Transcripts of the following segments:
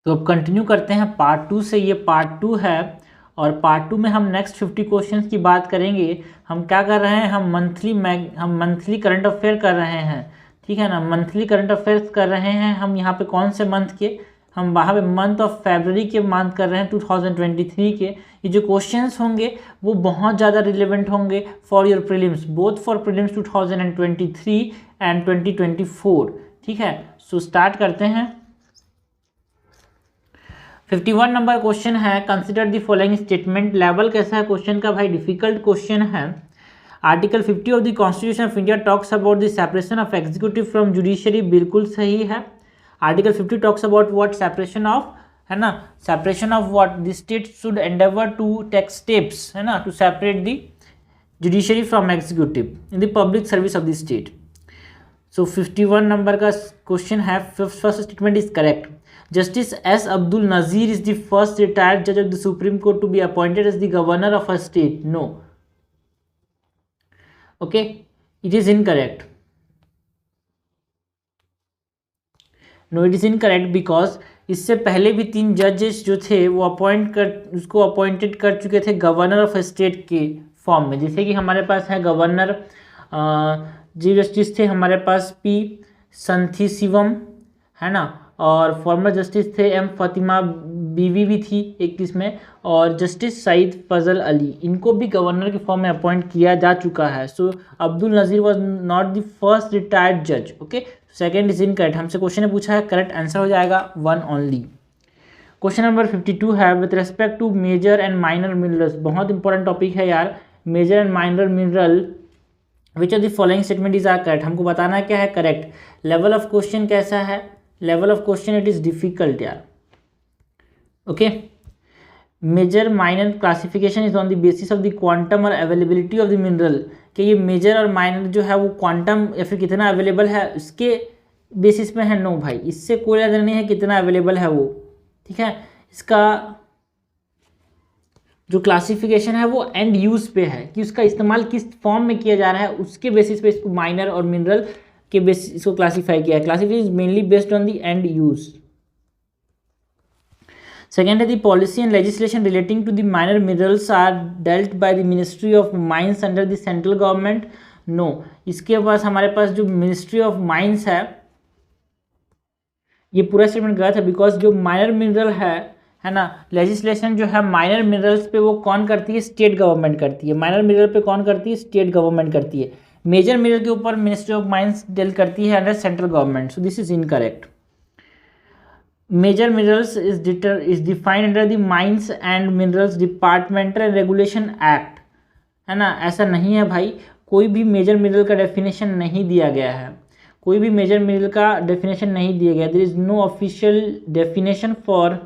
तो अब कंटिन्यू करते हैं पार्ट 2 से। ये पार्ट 2 है और पार्ट 2 में हम नेक्स्ट 50 क्वेश्चंस की बात करेंगे। हम क्या कर रहे हैं, हम मंथली करंट अफेयर कर रहे हैं, ठीक है ना। मंथली करंट अफेयर्स कर रहे हैं हम यहाँ पे कौन से मंथ के, हम वहाँ पे मंथ ऑफ फरवरी के बात कर रहे हैं 2023 के। ये जो क्वेश्चंस होंगे वो बहुत ज़्यादा रिलेवेंट होंगे for your prelims, both for prelims 2023 and 2024, ठीक है। सो स्टार्ट करते हैं। 51 नंबर क्वेश्चन है, consider the following statement. Level कैसा है क्वेश्चन का भाई, डिफिकल्ट क्वेश्चन है। Article 50 of the constitution of India talks about the separation of executive from judiciary, बिल्कुल सही है। Article 50 talks about what, separation of, है ना, separation of what, the state should Endeavour to take steps, है ना, to separate the judiciary from executive in the public service of the state. So 51 number का question है, first statement is correct. Justice S. Abdul Nazir is the first retired judge of the Supreme Court to be appointed as the governor of a state. No. Okay, it is incorrect. No, it is incorrect because इससे पहले भी 3 जजेस जो थे वो उसको appointed कर चुके थे गवर्नर ऑफ स्टेट के फॉर्म में। जैसे कि हमारे पास है गवर्नर, चीफ जस्टिस थे हमारे पास पी संथीसिवम, है ना, और फॉर्मर जस्टिस थे एम फातिमा बीवी भी थी एक इसमें, और जस्टिस सईद फजल अली, इनको भी गवर्नर के फॉर्म में अपॉइंट किया जा चुका है। So Abdul Nazeer was not the first retired जज। Okay, second is incorrect. हमसे क्वेश्चन ने पूछा है, करेक्ट आंसर हो जाएगा 1 ओनली। क्वेश्चन नंबर 52 है, with respect to major and minor minerals. बहुत इंपॉर्टेंट टॉपिक है यार, major and minor mineral, which of the following statement is are correct. हमको बताना क्या है, करेक्ट। लेवल ऑफ क्वेश्चन कैसा है, level of question it is difficult यार। Okay, major minor classification is on the basis of the quantum और availability of the mineral, कि ये मेजर और माइनर जो है वो क्वांटम या फिर कितना अवेलेबल है उसके बेसिस पे है। नो भाई, इससे कोई लेना नहीं है कितना अवेलेबल है वो, ठीक है। इसका जो क्लासिफिकेशन है वो एंड यूज पे है, कि उसका इस्तेमाल किस फॉर्म में किया जा रहा है, उसके बेसिस पे इसको माइनर और मिनरल के बेसिस इसको क्लासीफाई किया है। Classification is mainly based on the end use. Second है, the policy and legislation relating to the minor minerals are dealt by the ministry of mines under the central government. No, इसके पास हमारे पास जो ministry of mines है, ये पूरा statement गलत है, बिकॉज जो माइनर मिनरल है ना, लेजिस्लेशन जो है माइनर मिनरल्स पे वो कौन करती है, स्टेट गवर्नमेंट करती है। माइनर मिनरल पे कौन करती है, स्टेट गवर्नमेंट करती है। मेजर मिनरल के ऊपर मिनिस्ट्री ऑफ माइंस डील करती है under central government. So this is incorrect. Major minerals is defined under the mines and minerals departmental regulation act, है ना। ऐसा नहीं है भाई, कोई भी मेजर मिनरल का डेफिनेशन नहीं दिया गया है, कोई भी मेजर मिनरल का डेफिनेशन नहीं दिया गया। There is no official definition for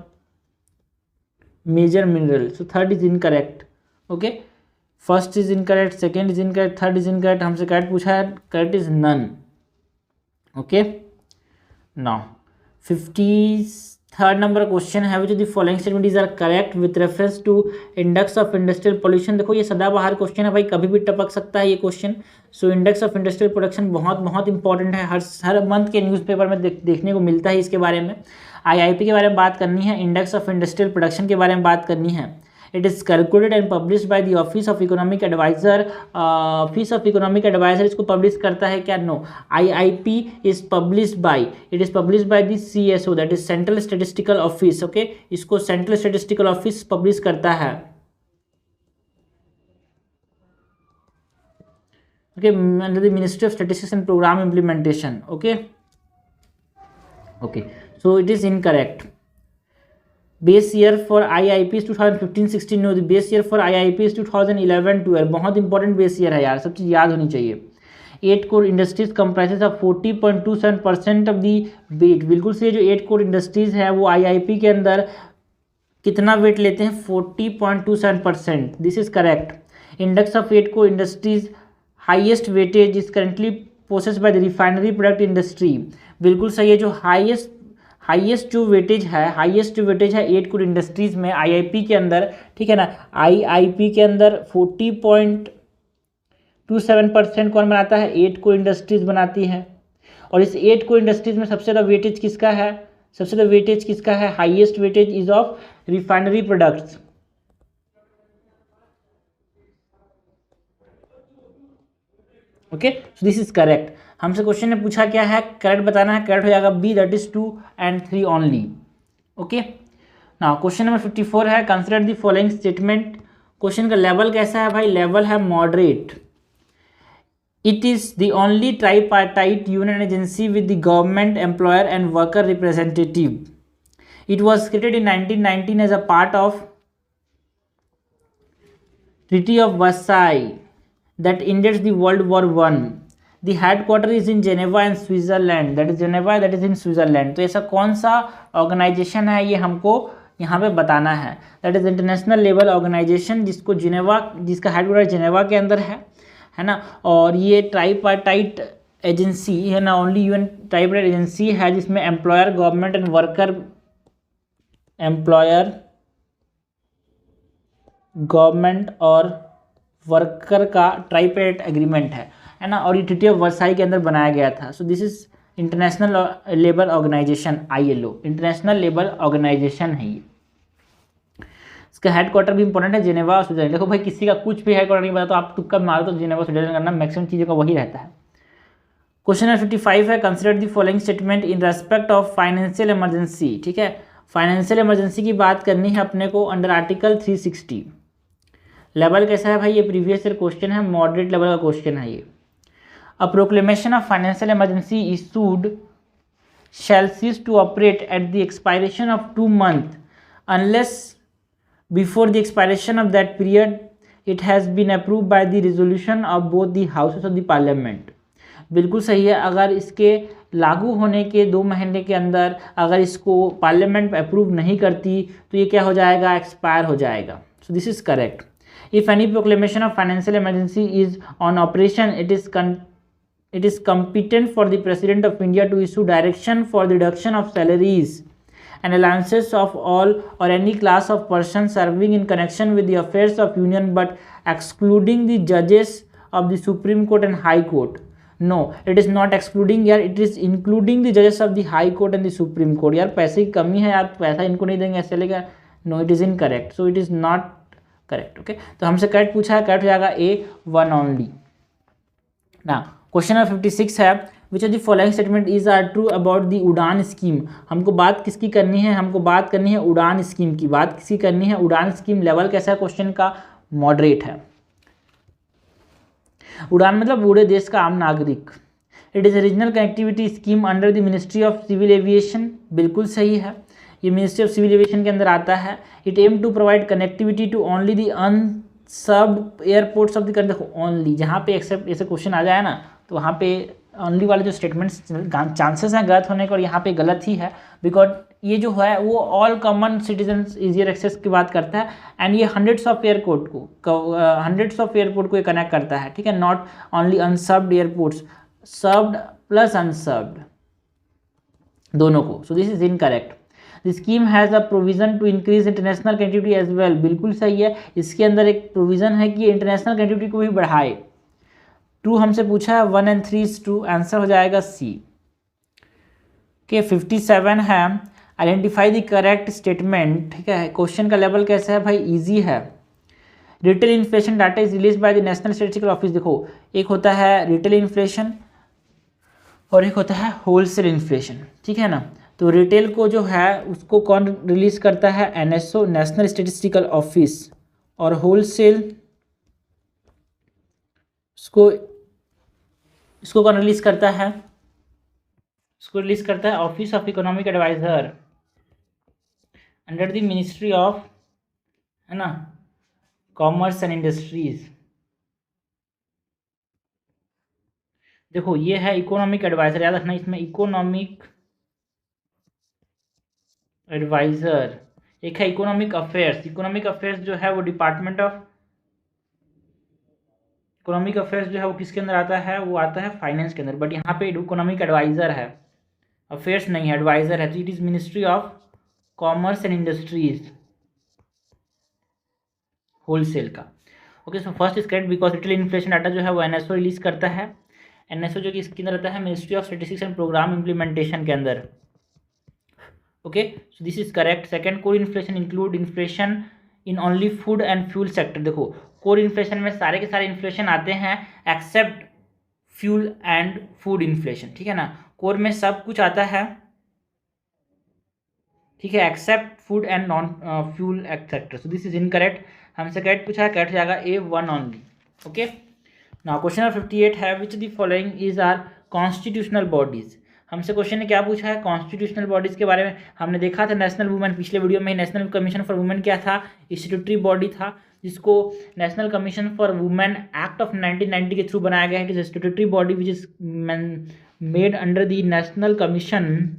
major mineral. So third is incorrect. Okay, first is incorrect, second is incorrect, third is incorrect. हमसे करेक्ट पूछा है, correct is none. Okay, now 53rd number question है, which the following statement is are correct with reference to index of industrial pollution. देखो ये सदाबहार question है भाई, कभी भी टपक सकता है ये question. So index of industrial production बहुत बहुत इंपॉर्टेंट है, हर मंथ के न्यूज़पेपर में देखने को मिलता है इसके बारे में। IIP के बारे में बात करनी है, इंडेक्स ऑफ इंडस्ट्रियल प्रोडक्शन के बारे में बात करनी है। It is calculated and published by the office of economic adviser. Office of economic adviser इसको पब्लिश करता है क्या, no. IIP is published by, it is published by the CSO, that is central statistical office. Okay, इसको central statistical office publish करता है। Okay, under the ministry of statistics and programme implementation. Okay okay, so it is incorrect. Base year for IIP is 2015-16। No, the base year for IIP is 2011-12। बहुत important base year है यार, सब चीज़ याद होनी चाहिए। 8 core industries comprises of 40.27% of the weight. बिल्कुल से जो 8 कोर इंडस्ट्रीज है वो IIP के अंदर कितना वेट लेते हैं, 40.27%। This is correct. Index of 8 core industries highest weightage is currently possessed by the refinery product industry. बिल्कुल सही है, जो हाईएस्ट जो वेटेज है 8 कोर इंडस्ट्रीज में IIP के अंदर, ठीक है ना। IIP के अंदर 40.27% कौन बनाता है, 8 कोर इंडस्ट्रीज बनाती है। और इस 8 कोर इंडस्ट्रीज में सबसे ज़्यादा वेटेज किसका है, सबसे ज़्यादा वेटेज किसका है, highest weightage is of refinery products. Okay, so this is correct. हमसे क्वेश्चन ने पूछा क्या है, करेक्ट बताना है, करेक्ट हो जाएगा B, that is 2 and 3 only. Okay, now question number 54 है, consider the following statement. Question का लेवल कैसा है भाई, लेवल है moderate. It is the only tripartite union agency with the government employer and worker representative. It was created in 1919 as a part of treaty of Versailles that ended the World War I. The headquarter is in Geneva and Switzerland. That is Geneva, that is in Switzerland. तो ऐसा कौन सा organisation है ये हमको यहाँ पे बताना है। That is international labour organisation, जिसको जिनेवा, जिसका हेडक्वार्टर जिनेवा के अंदर है ना। और ये ट्राइपार्टाइट एजेंसी है ना, ओनली यूएन ट्राइपार्टाइट एजेंसी है जिसमें employer, government and worker, employer, government और वर्कर का ट्राइपेट एग्रीमेंट है ना। और ये ट्रीटी ऑफ वर्साई के अंदर बनाया गया था। So this is international labour organisation, ILO, international labour organisation है ये। इसका हेडक्वार्टर भी इंपॉर्टेंट है, जिनेवा स्विट्जरलैंड। देखो भाई, किसी का कुछ भी हेडक्वार्टर नहीं पता तो आप तुक्का मारो तो जिनेवा स्विट्जरलैंड करना, मैक्सिमम चीज़ों का वही रहता है। क्वेश्चन नंबर 55 है, consider the following statement in respect of financial emergency. ठीक है, फाइनेंशियल इमरजेंसी की बात करनी है अपने को अंडर आर्टिकल 360। लेवल कैसा है भाई, ये प्रीवियस ईयर क्वेश्चन है, मॉडरेट लेवल का क्वेश्चन है ये। A proclamation of financial emergency issued shall cease to operate at the expiration of 2 months unless before the expiration of that period it has been approved by the resolution of both the houses of the parliament. बिल्कुल सही है, अगर इसके लागू होने के 2 महीने के अंदर अगर इसको पार्लियामेंट अप्रूव नहीं करती तो ये क्या हो जाएगा, एक्सपायर हो जाएगा। सो this is correct. If any proclamation of financial emergency is on operation, it is competent for the President of India to issue direction for the reduction of salaries and allowances of all or any class of persons serving in connection with the affairs of Union, but excluding the judges of the Supreme Court and High Court. No, it is not excluding यार, it is including the judges of the High Court and the Supreme Court। यार पैसे की कमी है यार, पैसा इनको नहीं देंगे ऐसे चलेगा। No, it is incorrect, so it is not correct. Okay, तो हमसे करेक्ट पूछा है, करेक्ट हो जाएगा A1 ओनली। ना क्वेश्चन नंबर 56 है, which of the following statement is are true about the UDAN scheme. हमको बात किसकी करनी है, हमको बात करनी है उड़ान स्कीम की। बात किसकी करनी है, उड़ान स्कीम। लेवल कैसा है क्वेश्चन का, मॉडरेट है। उड़ान मतलब पूरे देश का आम नागरिक। It is regional connectivity scheme under the ministry of civil aviation. बिल्कुल सही है, ये मिनिस्ट्री ऑफ सिविल एविएशन के अंदर आता है। It aim to provide connectivity to only the unserved airports of the country. देखो ओनली, जहाँ पे एक्सेप्ट ऐसे क्वेश्चन आ जाए ना तो वहाँ पे ओनली वाले जो स्टेटमेंट्स चांसेस हैं गलत होने का, और यहाँ पे गलत ही है, बिकॉज ये जो है वो all common citizens easier access की बात करता है। एंड ये हंड्रेड्स ऑफ एयरपोर्ट को ये कनेक्ट करता है। ठीक है, not only unserved airports, served plus unserved दोनों को। So this is incorrect. The scheme has a provision to increase international connectivity as well. बिल्कुल सही है, इसके अंदर एक प्रोविजन है कि इंटरनेशनल कनेक्टिविटी को भी बढ़ाए। ट्रू हमसे पूछा है, 1 and 3 इज ट्रू, आंसर हो जाएगा C। के 57 है, आइडेंटिफाई द करेक्ट स्टेटमेंट। ठीक है, क्वेश्चन का लेवल कैसा है भाई, इजी है। Retail inflation data is release by the national statistical office. देखो, एक होता है रिटेल इन्फ्लेशन और एक होता है होलसेल इन्फ्लेशन। ठीक है ना, तो रिटेल को जो है उसको कौन रिलीज करता है, NSO, नेशनल स्टैटिस्टिकल ऑफिस। और होलसेल इसको कौन रिलीज करता है, इसको रिलीज करता है office of economic adviser under the ministry of, है ना, कॉमर्स एंड इंडस्ट्रीज। देखो ये है इकोनॉमिक एडवाइजर, याद रखना इसमें इकोनॉमिक एडवाइजर। एक है इकोनॉमिक अफेयर्स। इकोनॉमिक अफेयर्स जो है वो डिपार्टमेंट ऑफ इकोनॉमिक अफेयर्स जो है वो किसके अंदर आता है, वो आता है फाइनेंस के अंदर। बट यहाँ पे इकोनॉमिक एडवाइजर है, अफेयर्स नहीं है, एडवाइजर है। तो it is ministry of commerce and industries, wholesale का। Okay, so first is correct because retail inflation data जो है वो NSO रिलीज करता है। NSO जो कि इसके अंदर आता है ministry of statistics and programme implementation के अंदर। Okay, so this is correct. Second, core inflation include inflation in only food and fuel sector. देखो कोर इन्फ्लेशन में सारे के सारे इन्फ्लेशन आते हैं except fuel and food inflation, ठीक है ना। कोर में सब कुछ आता है, ठीक है, except food and non fuel sector. So this is incorrect. हमसे करेक्ट पूछा है, करेक्ट हो जाएगा A1 only. Okay, now question number 58 है which the following is are constitutional bodies. हमसे क्वेश्चन ने क्या पूछा है, कॉन्स्टिट्यूशनल बॉडीज के बारे में। हमने देखा था नेशनल वुमेन, पिछले वीडियो में नेशनल कमीशन फॉर वुमेन क्या था, स्टैट्यूटरी बॉडी था, जिसको national commission for women act of 1990 के थ्रू बनाया गया है। It is statutory body which is made under the national commission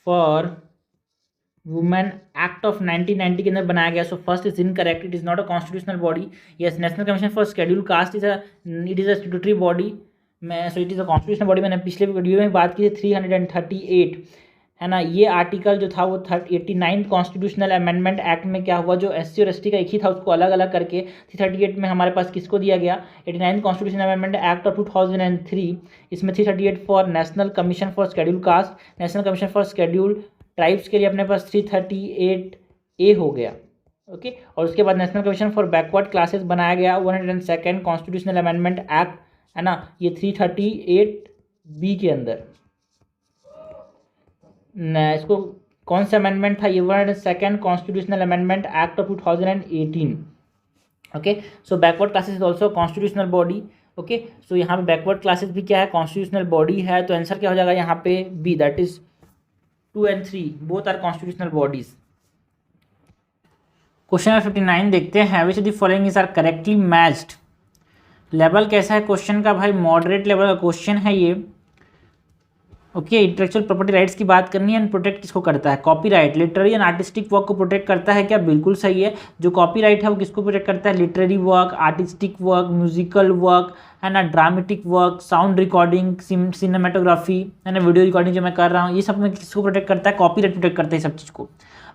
for women act of 1990 के अंदर बनाया गया। सो first is incorrect, it is not a constitutional body. Yes, national commission for schedule caste is it is a statutory body. मैं so it is a constitutional body. मैंने पिछले video में बात की थी 338, है ना। ये आर्टिकल जो था वो 89 कॉन्स्टिट्यूशनल अमेंडमेंट एक्ट में क्या हुआ, जो SC और ST का एक ही था उसको अलग अलग करके 338 में हमारे पास किसको दिया गया, 89 कॉन्स्टिट्यूशनल अमेंडमेंट एक्ट ऑफ 2003। इसमें 338 for national commission for schedule caste, national commission for schedule tribes के लिए अपने पास 338A हो गया। ओके, और उसके बाद national commission for backward classes बनाया गया 102 कॉन्स्टिट्यूशनल अमेंडमेंट एक्ट, है ना, ये 338B के अंदर। इसको कौन सा अमेंडमेंट था, ये 102 constitutional amendment act of 2018। Okay, so backward classes is also constitutional body. Okay, so यहाँ पे बैकवर्ड क्लासेस भी क्या है, कॉन्स्टिट्यूशनल बॉडी है। तो आंसर क्या हो जाएगा यहाँ पे B, that is 2 and 3 both are constitutional bodies. Question number 59 देखते हैं, which the following is are correctly matched. Level कैसा है क्वेश्चन का भाई, मॉडरेट लेवल का क्वेश्चन है ये। ओके, इंटेलेक्चुअल प्रॉपर्टी राइट्स की बात करनी है, एंड प्रोटेक्ट किसको करता है, copyright. Literary and artistic work को प्रोटेक्ट करता है क्या, बिल्कुल सही है। जो कॉपीराइट है वो किसको प्रोटेक्ट करता है, literary work, artistic work, musical work, है ना, dramatic work, sound recording, cinematography, है ना, वीडियो रिकॉर्डिंग जो मैं कर रहा हूँ, ये सब में किसको प्रोटेक्ट करता है, कॉपीराइट प्रोटेक्ट करता है सब चीज़ को।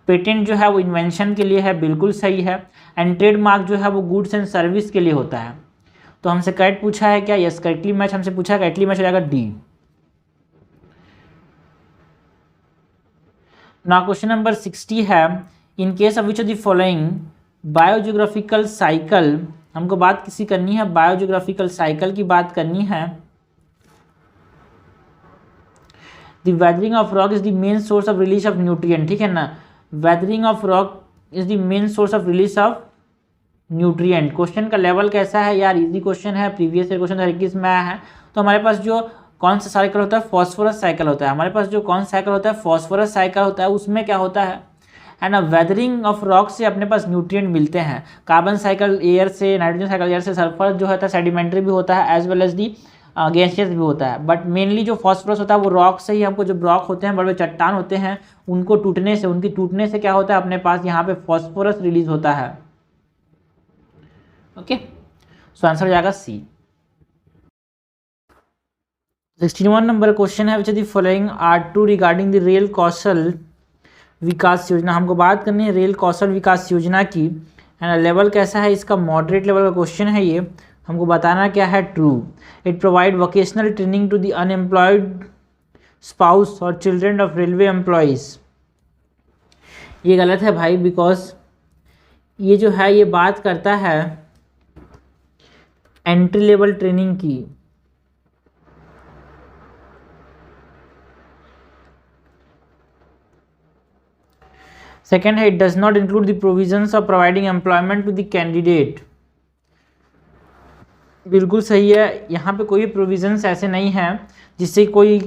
पेटेंट जो है वो इन्वेंशन के लिए है, बिल्कुल सही है। एंड ट्रेडमार्क जो है वो गुड्स एंड सर्विस के लिए होता है। तो हमसे करेक्ट पूछा है क्या, यस, करेक्टली मैच हमसे पूछा है, करेक्टली मैच हो जाएगा D। ना क्वेश्चन नंबर 60 है, in case of which of the following biogeographical cycle. हमको बात किसी करनी है, बायोजियोग्राफिकल साइकिल की बात करनी है। The weathering of rock is the main source of release of nutrient, ठीक है ना। Weathering of rock is the main source of release of nutrient. Question का लेवल कैसा है यार, इजी क्वेश्चन है, प्रीवियस ईयर क्वेश्चन 21 में आया है। तो हमारे पास जो कौन सा साइकिल होता है, फॉस्फोरस साइकिल होता है। हमारे पास जो कौन सा साइकिल होता है, फॉस्फोरस साइकिल होता है। उसमें क्या होता है ना, वेदरिंग ऑफ रॉक से अपने पास न्यूट्रिएंट मिलते हैं। कार्बन साइकिल एयर से, नाइट्रोजन साइकिल एयर से, सल्फर जो होता है सेडिमेंट्री भी होता है, as well as the gaseous भी होता है। बट मेनली जो फॉस्फोरस होता है वो रॉक से ही, हमको जो रॉक होते हैं, बड़े बड़े चट्टान होते हैं, उनको टूटने से, उनकी टूटने से क्या होता है, अपने पास यहाँ पे फॉस्फोरस रिलीज होता है। ओके, सो आंसर हो जाएगा C। 61 नंबर क्वेश्चन है, which of the following are true regarding the rail Kaushal Vikas Yojana. हमको बात करनी है रेल कौशल विकास योजना की, है ना। लेवल कैसा है इसका, मॉडरेट लेवल का क्वेश्चन है ये। हमको बताना क्या है, true. It provide vocational training to the unemployed spouse और चिल्ड्रन ऑफ रेलवे एम्प्लॉयज़। ये गलत है भाई, बिकॉज ये जो है ये बात करता है एंट्री लेवल ट्रेनिंग की। सेकेंड है, it does not include the provisions of providing employment to the candidate. बिल्कुल सही है, यहाँ पे कोई प्रोविजंस ऐसे नहीं हैं जिससे कोई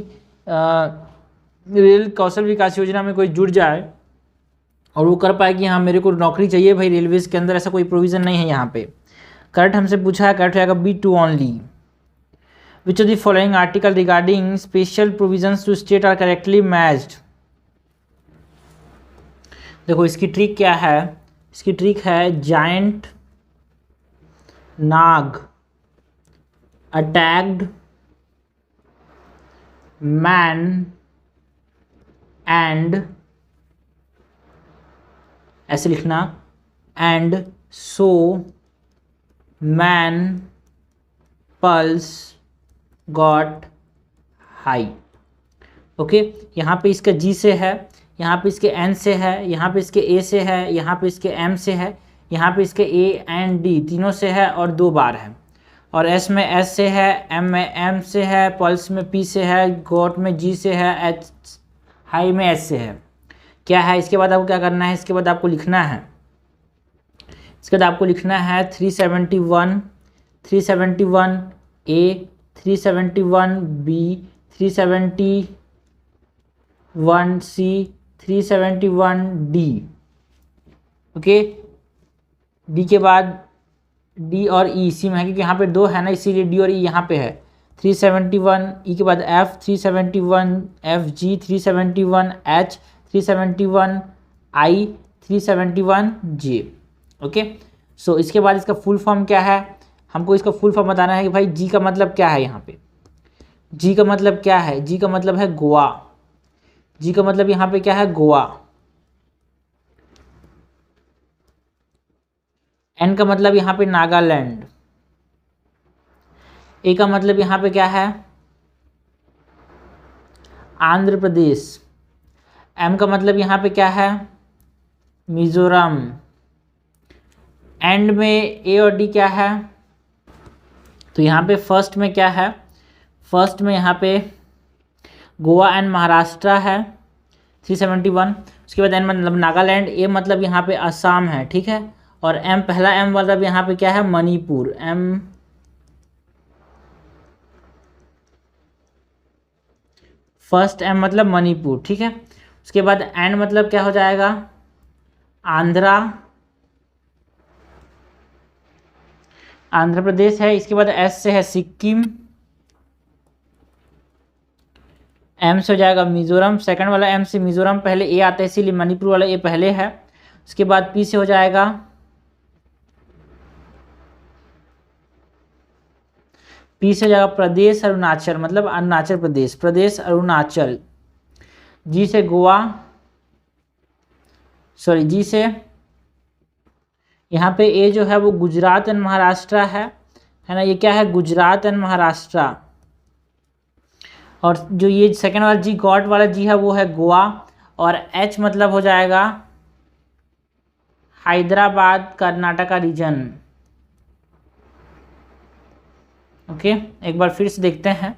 रेल कौशल विकास योजना में कोई जुड़ जाए और वो कर पाए कि हाँ मेरे को नौकरी चाहिए भाई रेलवेज़ के अंदर, ऐसा कोई प्रोविज़न नहीं है यहाँ पे। करेक्ट हमसे पूछा है, करेक्ट हो जाएगा B2 only. Which of the following article regarding special provisions to state are correctly matched. देखो इसकी ट्रिक क्या है, इसकी ट्रिक है giant Nag attacked man and, ऐसे लिखना, and so man pulse got high. Okay, यहाँ पे इसका G से है, यहाँ पे इसके N से है, यहाँ पे इसके A से है, यहाँ पे इसके M से है, यहाँ पे इसके A एंड D तीनों से है और 2 बार है। और S में S से है, M में M से है, पल्स में P से है, गॉट में G से है, H हाई में H से है। क्या है इसके बाद आपको क्या करना है, इसके बाद आपको लिखना है, इसके बाद आपको लिखना है 371, 371 A, 371 B, 371 C, 371 D। Okay, D के बाद डी और ई इसी में है क्योंकि यहाँ पे 2 है ना, इसीलिए डी और ई यहाँ पे है। 371 ई के बाद एफ, 371 एफ जी, 371 एच, 371 आई, 371 जे। ओके, सो इसके बाद इसका फुल फॉर्म क्या है, हमको इसका फुल फॉर्म बताना है कि भाई जी का मतलब क्या है। यहाँ पे जी का मतलब क्या है, जी का मतलब है गोवा। जी का मतलब यहाँ पे क्या है, गोवा। एन का मतलब यहाँ पे नागालैंड। ए का मतलब यहाँ पे क्या है, आंध्र प्रदेश। एम का मतलब यहाँ पे क्या है, मिजोरम। एंड में ए और डी क्या है, तो यहाँ पे फर्स्ट में क्या है, फर्स्ट में यहाँ पे गोवा एंड महाराष्ट्र है 371। उसके बाद एन मतलब नागालैंड, ए मतलब यहाँ पे असम है, ठीक है। और एम पहला एम मतलब यहाँ पे क्या है, मणिपुर। एम फर्स्ट एम मतलब मणिपुर, ठीक है। उसके बाद एन मतलब क्या हो जाएगा, आंध्रा, आंध्र प्रदेश है। इसके बाद एस से है सिक्किम, एम से हो जाएगा मिजोरम। सेकंड वाला एम से मिजोरम पहले ए आता है इसीलिए मणिपुर वाला ए पहले है। उसके बाद पी से हो जाएगा, पी से हो जाएगा प्रदेश अरुणाचल, मतलब अरुणाचल प्रदेश, प्रदेश अरुणाचल। जी से गोवा, सॉरी जी से यहाँ पे ए जो है वो गुजरात एंड महाराष्ट्र है ना, ये क्या है, गुजरात एंड महाराष्ट्र। और जो ये सेकंड वाला जी, गॉड वाला जी है वो है गोवा। और एच मतलब हो जाएगा हैदराबाद कर्नाटका रीजन। ओके, एक बार फिर से देखते हैं।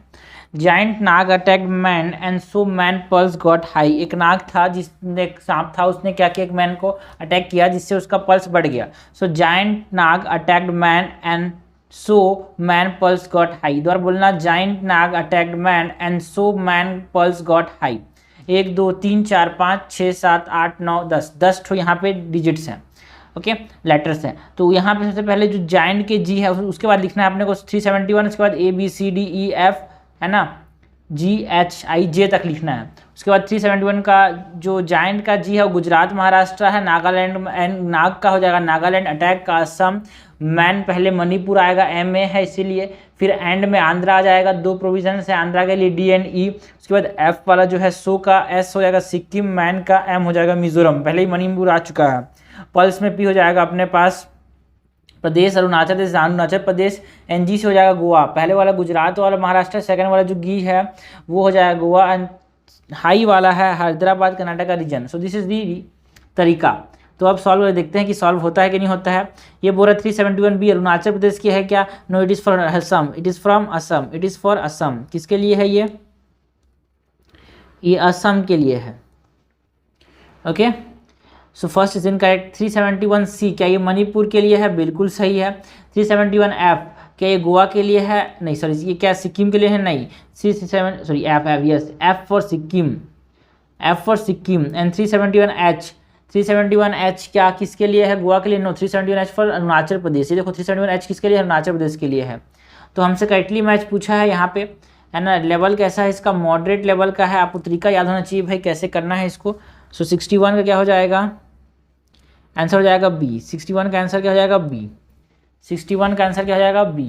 Giant Nag attack man and so man pulse got high. एक नाग था जिसने, एक सांप था, उसने क्या किया, एक मैन को अटैक किया जिससे उसका पल्स बढ़ गया। So giant nag attacked man and so man pulse got high. द्वारा बोलना, giant nag attacked man and so man pulse got high. 1 2 3 4 5 6 7 8 9 10, 10 ठो यहाँ पे डिजिट्स हैं। ओके, लेटर्स हैं। तो यहाँ पे सबसे पहले जो जाइंट के जी है उसके बाद लिखना है अपने को 371। उसके बाद A B C D E F है ना, जी एच आई जे तक लिखना है। उसके बाद 371 का जो जाइंट का जी है वो गुजरात महाराष्ट्र है। नागालैंड एंड नाग का हो जाएगा नागालैंड, अटैक का असम, मैन पहले मणिपुर आएगा, एम ए है इसीलिए, फिर एंड में आंध्रा आ जाएगा। 2 प्रोविजन है आंध्रा के लिए, डी एंड ई। उसके बाद एफ वाला जो है सो का एस हो जाएगा सिक्किम, मैन का एम हो जाएगा मिजोरम, पहले ही मणिपुर आ चुका है। पल्स में पी हो जाएगा अपने पास प्रदेश अरुणाचल प्रदेश, अरुणाचल प्रदेश। एन जी से हो जाएगा गोवा, पहले वाला गुजरात वाला महाराष्ट्र, सेकंड वाला जो गी है वो हो जाएगा गोवा। एंड हाई वाला है Hyderabad Karnataka region. So this is the तरीका। तो अब सॉल्व कर देखते हैं कि सॉल्व होता है कि नहीं होता है। ये बोल रहा 371 बी अरुणाचल प्रदेश की है क्या, no it is for Assam, it is from Assam, it is for Assam. किसके लिए है ये असम के लिए है। Okay, so first is incorrect. 371 C, क्या ये मणिपुर के लिए है, बिल्कुल सही है। 371 एफ, क्या ये गोवा के लिए है, नहीं सॉरी, ये क्या सिक्किम के लिए है, नहीं। 367 sorry F yes, F for Sikkim, F for Sikkim. And 371 H, 371 H क्या किसके लिए है, गोवा के लिए, no. 371 H for Arunachal Pradesh. ये देखो 371 एच किसके लिए, अरुणाचल प्रदेश के लिए है। तो हमसे करेक्टली मैच पूछा है यहाँ पे, है ना। लेवल कैसा है इसका, मॉडरेट लेवल का है। आपको तरीका याद होना चाहिए भाई कैसे करना है इसको। सो 61 का क्या हो जाएगा, आंसर हो जाएगा बी। 61 का आंसर क्या हो जाएगा, बी। 61 का आंसर क्या हो जाएगा, बी।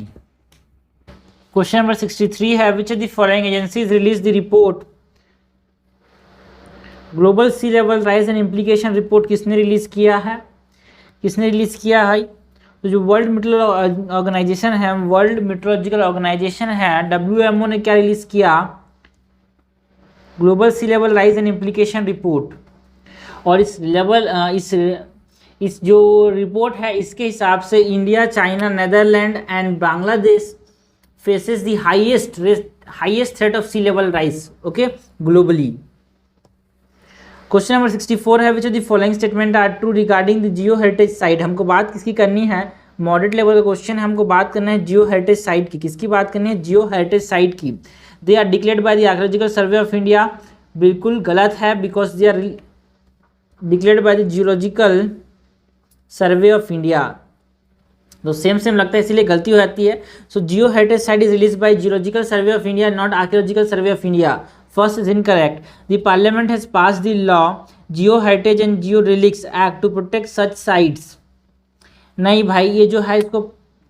क्वेश्चन नंबर 63 है, which of the following agencies release the report global sea level rise and implication report. किसने रिलीज किया है, किसने रिलीज किया है। तो जो वर्ल्ड मेट्रोलॉजिकल ऑर्गेनाइजेशन है, वर्ल्ड मेट्रोलॉजिकल ऑर्गेनाइजेशन है, WMO ने क्या रिलीज किया, global sea level rise and implication report. और इस जो रिपोर्ट है इसके हिसाब से India, China, Netherland and Bangladesh faces the highest threat of sea level rise, okay, globally. Question number 64 है, which of the following statement are true regarding the geo heritage site. हमको बात किसकी करनी है, मॉडरेट लेवल का क्वेश्चन है, हमको बात करना है जियो हेरिटेज साइट की। किसकी बात करनी है, जियो हेरिटेज साइट की। They are declared by the archaeological survey of India, बिल्कुल गलत है, because they are declared by the geological survey of India. तो सेम लगता है, इसीलिए गलती हो जाती है। So geo heritage site is release by geological survey of India, not archaeological survey of India. First is incorrect. The parliament has pass the law geo heritage and geo relics act to protect such sites. नहीं भाई, ये जो है इसको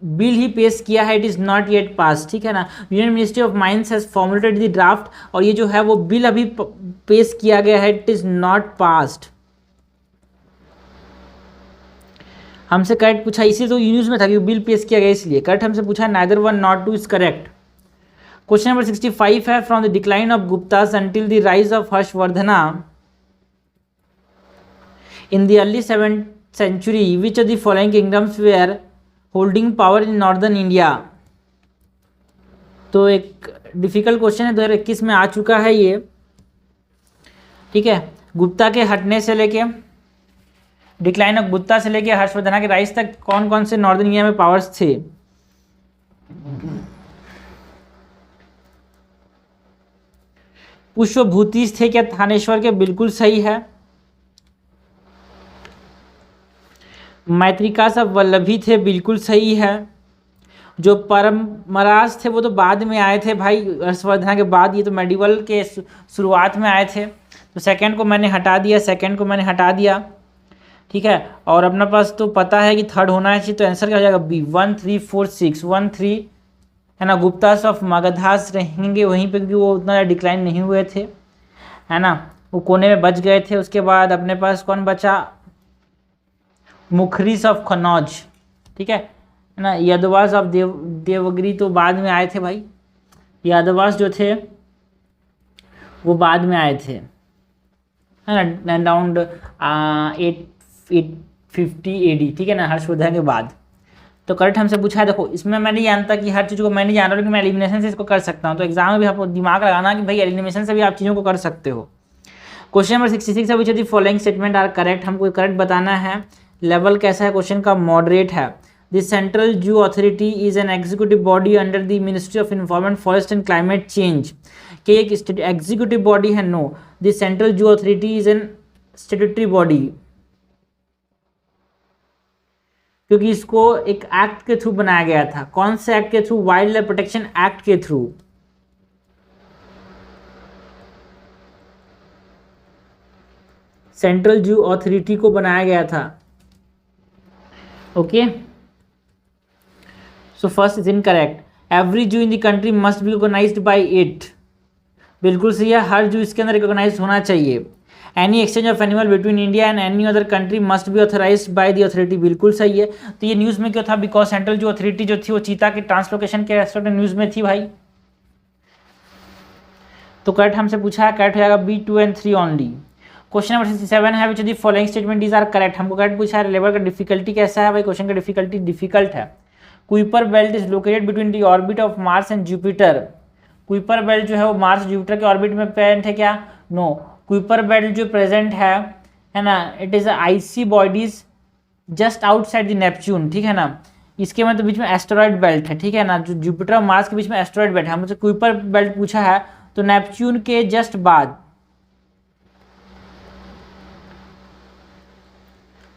bill ही पेश किया है, it is not yet पास, ठीक है ना। Union ministry of mines has formulated the draft, और ये जो है वो बिल अभी पेश किया गया है, इट इज़ नॉट पास्ड। हमसे करेक्ट पूछा, इसी तो न्यूज में था कि बिल पेश किया गया, इसलिए करेक्ट हमसे पूछा, neither one not two is correct. Question number 65 है, from the decline of Guptas until the rise of Harshavardhana in the early 7th century, which of the following kingdoms were holding power in northern India? तो एक difficult question है, 2021 में आ चुका है ये, ठीक है। गुप्ता के हटने से लेके, डिक्लाइन ऑफ गुप्ता से लेके हर्षवर्धना के राइज तक कौन कौन से नॉर्दर्न इंडिया में पावर्स थे? पुष्पभूतिस थे क्या थानेश्वर के? बिल्कुल सही है। मैत्रिका सब वल्लभी थे, बिल्कुल सही है। जो परमराज थे वो तो बाद में आए थे भाई, हर्षवर्धना के बाद, ये तो मेडिवल के शुरुआत में आए थे। तो सेकंड को मैंने हटा दिया, ठीक है। और अपना पास तो पता है कि थर्ड होना चाहिए, तो आंसर क्या हो जाएगा, बी 1 3 4 6 1 3 है ना। गुप्तास ऑफ मगधास रहेंगे वहीं पे, क्योंकि वो उतना डिक्लाइन नहीं हुए थे, है ना, वो कोने में बच गए थे। उसके बाद अपने पास कौन बचा, मुखरीस ऑफ कन्नौज, ठीक है ना। यादवास ऑफ देवगिरी तो बाद में आए थे भाई, यादवास जो थे वो बाद में आए थे, है ना, अराउंड 850 AD, ठीक है ना, हर्षवर्धन के बाद। तो करेक्ट हमसे पूछा है। देखो इसमें मैं नहीं जानता कि हर चीज़ को मैं नहीं जान रहा हूँ कि मैं एलिमिनेशन से इसको कर सकता हूँ, तो एग्जाम में भी आपको दिमाग लगाना कि भाई एलिमिनेशन से भी आप चीज़ों को कर सकते हो। क्वेश्चन नंबर 66 है, which of the following statement are correct. हमको करेक्ट बताना है। लेवल कैसा है क्वेश्चन का, मॉडरेट है। The central zoo authority is an executive body under the ministry of environment, forest and climate change. कि एक एग्जीक्यूटिव बॉडी है? No, the central zoo authority is an statutory body, क्योंकि इसको एक एक्ट के through बनाया गया था। कौन से एक्ट के through? Wildlife protection act के थ्रू। सेंट्रल जू अथॉरिटी को बनाया गया था, okay. So first is incorrect. Every zoo in the country must be recognised by it, बिल्कुल सही है, हर जू इसके अंदर रिकॉग्नाइज होना चाहिए। Any exchange of animal between India and any other country must B authorised by the authority, बिल्कुल सही है। तो ये न्यूज़ में क्यों था? बिकॉज सेंट्रल जू अथॉरिटी जो थी वो चीता के ट्रांसलोकेशन के रेस्पेक्ट में न्यूज़ में थी भाई। तो करेक्ट हमसे पूछा है, करेक्ट हो जाएगा B 2 and 3 only. Question number 67 है, which of the following statement is are correct. हमको करेक्ट पूछा है। लेवल का डिफिकल्टी कैसा है भाई? क्वेश्चन का डिफिकल्टी डिफिकल्ट है। Kuiper belt is located between the orbit of Mars and Jupiter. Kuiper belt जो है वो मार्स जुपिटर के ऑर्बिट में प्रेजेंट है क्या? नो, कुइपर बेल्ट जो प्रेजेंट है ना, it is IC bodies just outside the Neptune, ठीक है ना। इसके मतलब बीच में एस्टेरॉयड बेल्ट है, ठीक है ना, जो जुपिटर और मार्स के बीच में एस्टेरॉयड बेल्ट है। हमसे कुइपर बेल्ट पूछा है, तो नेपच्यून के जस्ट बाद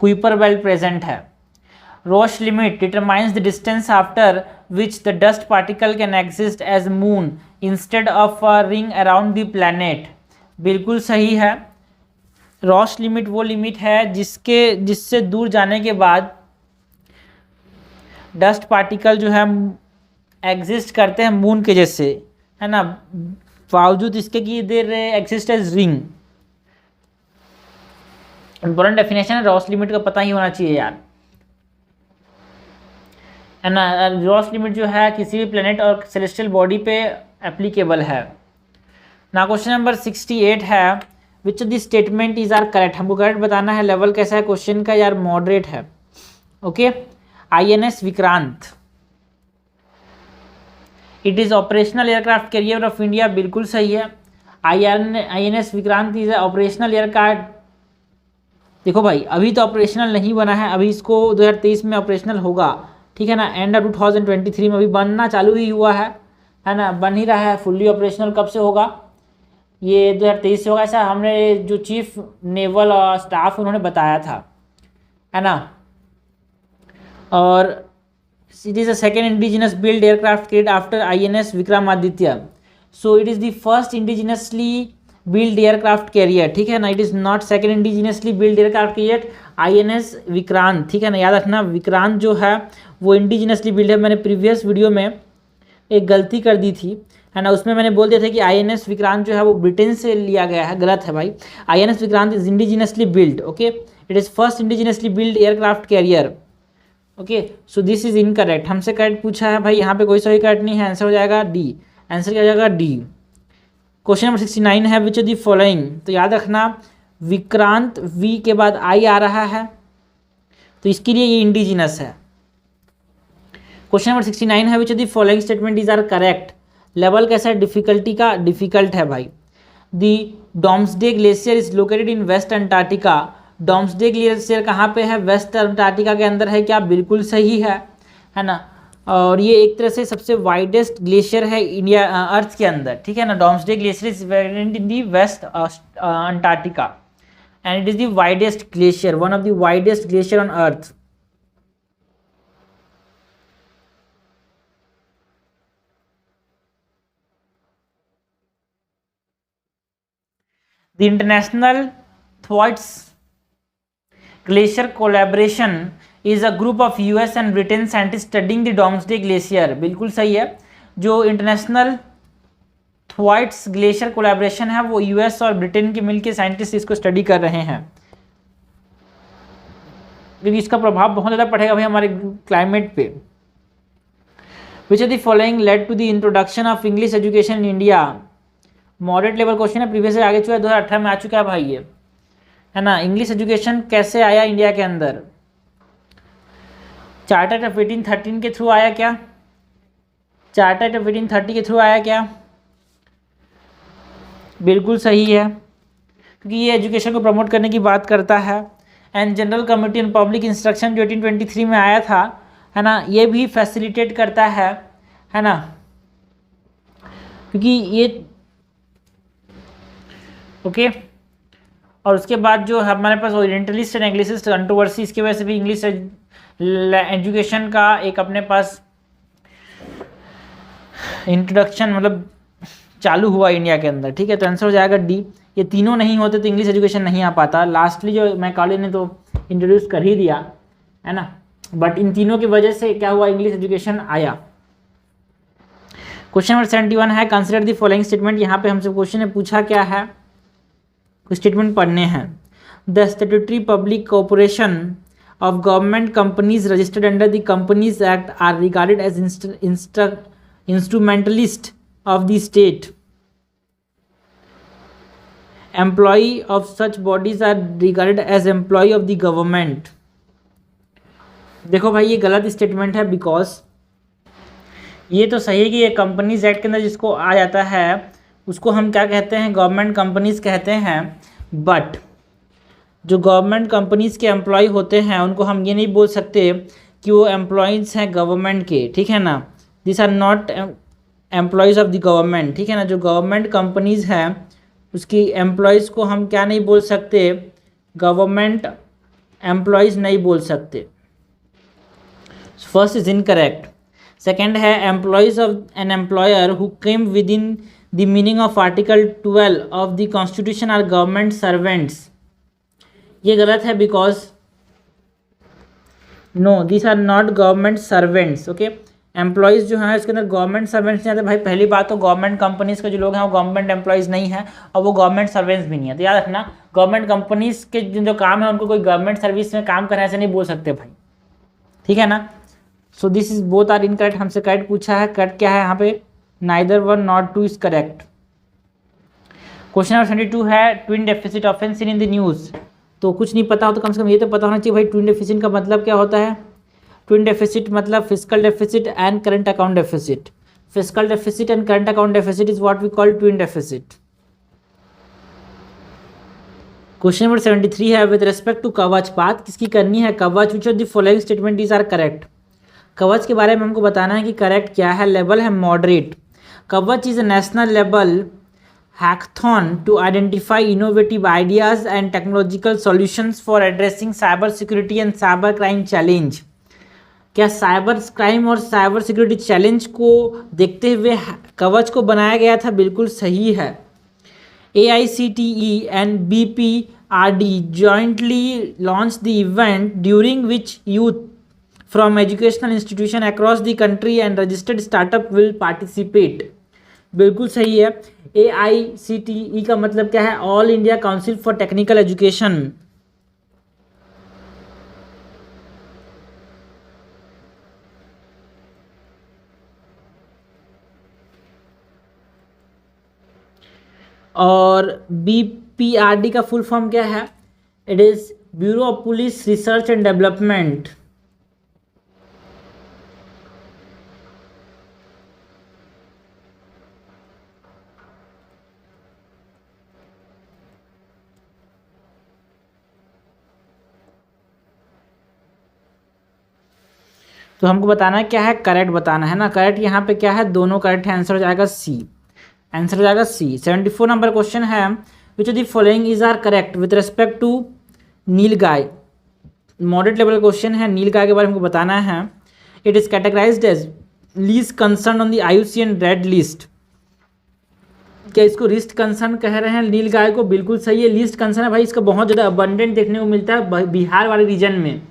कुइपर बेल्ट प्रेजेंट है। Roche limit determines the distance after which the dust particle can exist as moon instead of a ring around the planet, बिल्कुल सही है। रॉश लिमिट वो लिमिट है जिससे दूर जाने के बाद डस्ट पार्टिकल जो है एग्जिस्ट करते हैं मून के जैसे, है ना, बावजूद इसके कि they exist as ring. Important definition है, रॉस लिमिट का पता ही होना चाहिए यार, है ना। रॉस लिमिट जो है किसी भी प्लेनेट और सेलेस्टियल बॉडी पे एप्लीकेबल है। ना क्वेश्चन नंबर 68 है, which of the statement is are correct. हमको करेक्ट बताना है। लेवल कैसा है क्वेश्चन का यार, मॉडरेट है। Okay, INS Vikrant it is operational aircraft carrier of India, बिल्कुल सही है। INS Vikrant is operational aircraft. देखो भाई अभी तो ऑपरेशनल नहीं बना है, अभी इसको 2023 में ऑपरेशनल होगा, ठीक है ना। एंड ऑफ 2023 में अभी बनना चालू ही हुआ है ना, बन ही रहा है। फुल्ली ऑपरेशनल कब से होगा, ये 2023 से होगा, ऐसा हमने जो चीफ नेवल स्टाफ उन्होंने बताया था, है ना। और it is a second indigenous built aircraft carried after INS Vikramaditya. So it is the first indigenously built aircraft carrier, ठीक है ना। it is not second indigenously built aircraft carrier INS Vikrant, ठीक है ना। याद रखना विक्रांत जो है वो इंडिजिनसली बिल्ड है। मैंने प्रीवियस वीडियो में एक गलती कर दी थी, है ना, उसमें मैंने बोल दिया था कि INS विक्रांत जो है वो ब्रिटेन से लिया गया है, गलत है भाई। INS Vikrant is indigenously build, okay, it is first indigenously build aircraft carrier. Okay, so this is incorrect. हमसे करेक्ट पूछा है भाई, यहाँ पे कोई सही करेक्ट नहीं है, आंसर हो जाएगा डी। आंसर क्या हो जाएगा डी। क्वेश्चन नंबर 69 है, विच ऑफ द फॉलोइंग। तो याद रखना विक्रांत वी के बाद आई आ रहा है, तो इसके लिए ये इंडिजिनस है। क्वेश्चन नंबर 69 है, which of the following statement is are correct. Level कैसा है डिफिकल्टी का, डिफिकल्ट है भाई। The doomsday glacier is located in west Antarctica. Doomsday glacier कहाँ पे है, वेस्ट अंटार्कटिका के अंदर है क्या, बिल्कुल सही है ना। और ये एक तरह से सबसे वाइडेस्ट ग्लेशियर है इंडिया अर्थ के अंदर, ठीक है ना। Doomsday glacier is west in the west Antarctica and it is the widest glacier, one of the widest glacier on earth. The international Thwaites glacier collaboration is a group of US and Britain scientist studying the doomsday glacier, बिल्कुल सही है। जो international Thwaites glacier collaboration है वो US और Britain के मिलकर scientist इसको स्टडी कर रहे हैं, क्योंकि इसका प्रभाव बहुत ज़्यादा पड़ेगा भाई हमारे क्लाइमेट पे। Which of the following led to the introduction of English education in India. Moderate level question है, प्रीवियस से आगे चुका है, 2018 में आ चुका है भाई ये, है ना। इंग्लिश एजुकेशन कैसे आया इंडिया के अंदर, चार्टर ऑफ 1813 के थ्रू आया क्या, चार्टर ऑफ 1830 के थ्रू आया क्या, बिल्कुल सही है, क्योंकि ये एजुकेशन को प्रमोट करने की बात करता है। And general committee on public instruction जो 1823 में आया था, है ना, ये भी फैसिलिटेट करता है ना, क्योंकि ये ओके। और उसके बाद जो हमारे पास ओरिएंटलिस्ट एंड एंग्लिसिस्ट कंट्रोवर्सी, इसकी वजह से भी इंग्लिश एजुकेशन का एक अपने पास इंट्रोडक्शन मतलब चालू हुआ इंडिया के अंदर, ठीक है। तो आंसर हो जाएगा डी। ये तीनों नहीं होते तो इंग्लिश एजुकेशन नहीं आ पाता। लास्टली जो मैकाले ने तो इंट्रोड्यूस कर ही दिया, है ना, बट इन तीनों की वजह से क्या हुआ, इंग्लिश एजुकेशन आया। क्वेश्चन नंबर 71 है, कंसिडर द फॉलोइंग स्टेटमेंट। यहाँ पे हमसे क्वेश्चन ने पूछा क्या है, कुछ स्टेटमेंट पढ़ने हैं। The statutory public corporation of government companies registered under the Companies Act are regarded as instrumentalist of the state. Employee of such bodies are regarded as employee of the government. देखो भाई ये गलत statement है, because ये तो सही है कि ये कंपनीज एक्ट के अंदर जिसको आ जाता है उसको हम क्या कहते हैं, गवर्नमेंट कंपनीज कहते हैं। बट जो गवर्नमेंट कंपनीज़ के एम्प्लॉय होते हैं उनको हम ये नहीं बोल सकते कि वो एम्प्लॉयज़ हैं गवर्नमेंट के, ठीक है ना। This are not employees of the government, ठीक है ना। जो गवर्नमेंट कंपनीज़ हैं उसकी एम्प्लॉयज़ को हम क्या नहीं बोल सकते, गवर्नमेंट एम्प्लॉयज़ नहीं बोल सकते। First is incorrect. सेकेंड है employees of an employer who came within the meaning of article 12 of the constitution are government servants. ये गलत है, because no this are not government servants, okay. Employees जो हैं इसके अंदर government servants नहीं आते भाई। पहली बात तो गवर्नमेंट कंपनीज़ के जो लोग हैं वो गवर्नमेंट एम्प्लॉयज़ नहीं है और वो गवर्नमेंट सर्वेंट्स भी नहीं है। तो याद रखना गवर्नमेंट कंपनीज़ के जो काम है उनको कोई गवर्नमेंट सर्विस में काम करने ऐसे नहीं बोल सकते भाई, ठीक है ना। So this is both are incorrect. हमसे करेक्ट पूछा है, करेक्ट क्या है यहाँ पे, neither one not two is correct. Question number 22 है twin deficit often seen in the news. तो कुछ नहीं पता हो तो कम से कम ये तो पता होना चाहिए भाई ट्विन डेफिसिट का मतलब क्या होता है। ट्विन डेफिसिट मतलब fiscal deficit and current account deficit. Fiscal deficit and current account deficit is what we call twin deficit. Question number 73 है विद रिस्पेक्ट टू कवच। बात किसकी करनी है, Kavach. Which of the following statement is are correct. Kavach के बारे में हमको बताना है कि करेक्ट क्या है। लेवल है मॉडरेट। कवच is a national level hackathon to identify innovative ideas and technological solutions for addressing cyber security and cyber crime challenge। क्या साइबर क्राइम और साइबर सिक्योरिटी चैलेंज को देखते हुए कवच को बनाया गया था, बिल्कुल सही है। AICTE and BPRD jointly launched the event during which youth from educational institution across the country and registered startup will participate। बिल्कुल सही है। AICTE का मतलब क्या है, all India council for technical education. और BPRD का फुल फॉर्म क्या है, it is bureau of police research and development. तो हमको बताना है क्या है, करेक्ट बताना है ना। करेक्ट यहाँ पे क्या है, दोनों करेक्ट है, आंसर हो जाएगा सी। आंसर हो जाएगा सी। 74 नंबर क्वेश्चन है which of the following is are correct with respect to nilgai. Moderate level question है, नीलगाय के बारे में हमको बताना है। It is categorised as least concern on the IUCN red list. क्या इसको लीस्ट कंसर्न कह रहे हैं नीलगाय को, बिल्कुल सही है। लीस्ट कंसर्न है भाई, इसका बहुत ज़्यादा अबंडेंट देखने को मिलता है बिहार वाले रीजन में।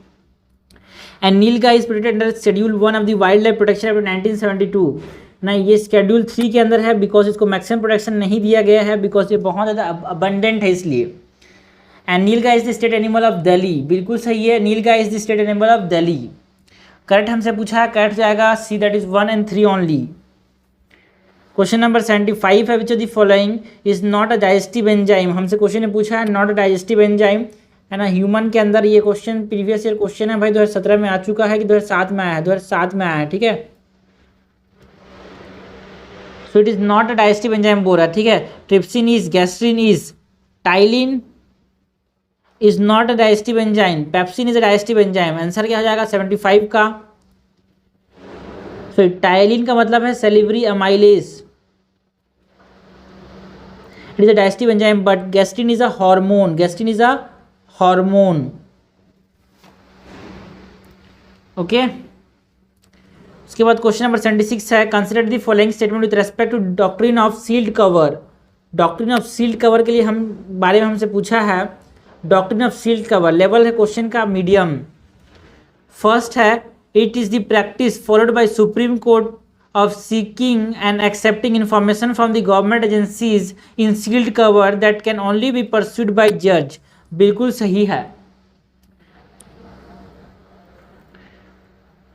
And nilgai is protected under schedule 1 of the wild life protection act 1972। नहीं, ये शेड्यूल 3 के अंदर है बिकॉज इसको मैक्सिमम प्रोटेक्शन नहीं दिया गया है, बिकॉज ये बहुत ज़्यादा अबंडेंट है इसलिए। And nilgai is the state animal of Delhi, बिल्कुल सही है। Nilgai is the state animal of Delhi. Correct हमसे पूछा है, करेक्ट जाएगा C, that is 1 and 3 only. Question number 75 है which of the following is not a digestive enzyme. हमसे क्वेश्चन ने पूछा है नॉट अ डाइजेस्टिव एंजाइम, है ना। ह्यूमन के अंदर ये क्वेश्चन प्रीवियस ईयर क्वेश्चन है भाई, 2017 में आ चुका है कि 2007 में आया है, 2007 में आया है, ठीक है। सो it is not a digestive enzyme बोल रहा है, ठीक है। Trypsin is, gastrin is, ptyalin is not a digestive enzyme, pepsin is a digestive enzyme. Answer क्या हो जाएगा 75 का। सो टाइलिन का मतलब है salivary amylase, it is a digestive enzyme, but gastrin is a hormone, gastrin is a hormone, okay. उसके बाद question number 76 है consider the following statement with respect to doctrine of sealed cover. Doctrine of sealed cover के लिए हम बारे में हमसे पूछा है। Doctrine of sealed cover level है क्वेश्चन का मीडियम। फर्स्ट है it is the practice followed by supreme court of seeking and accepting information from the government agencies in sealed cover that can only be pursued by judge। बिल्कुल सही है।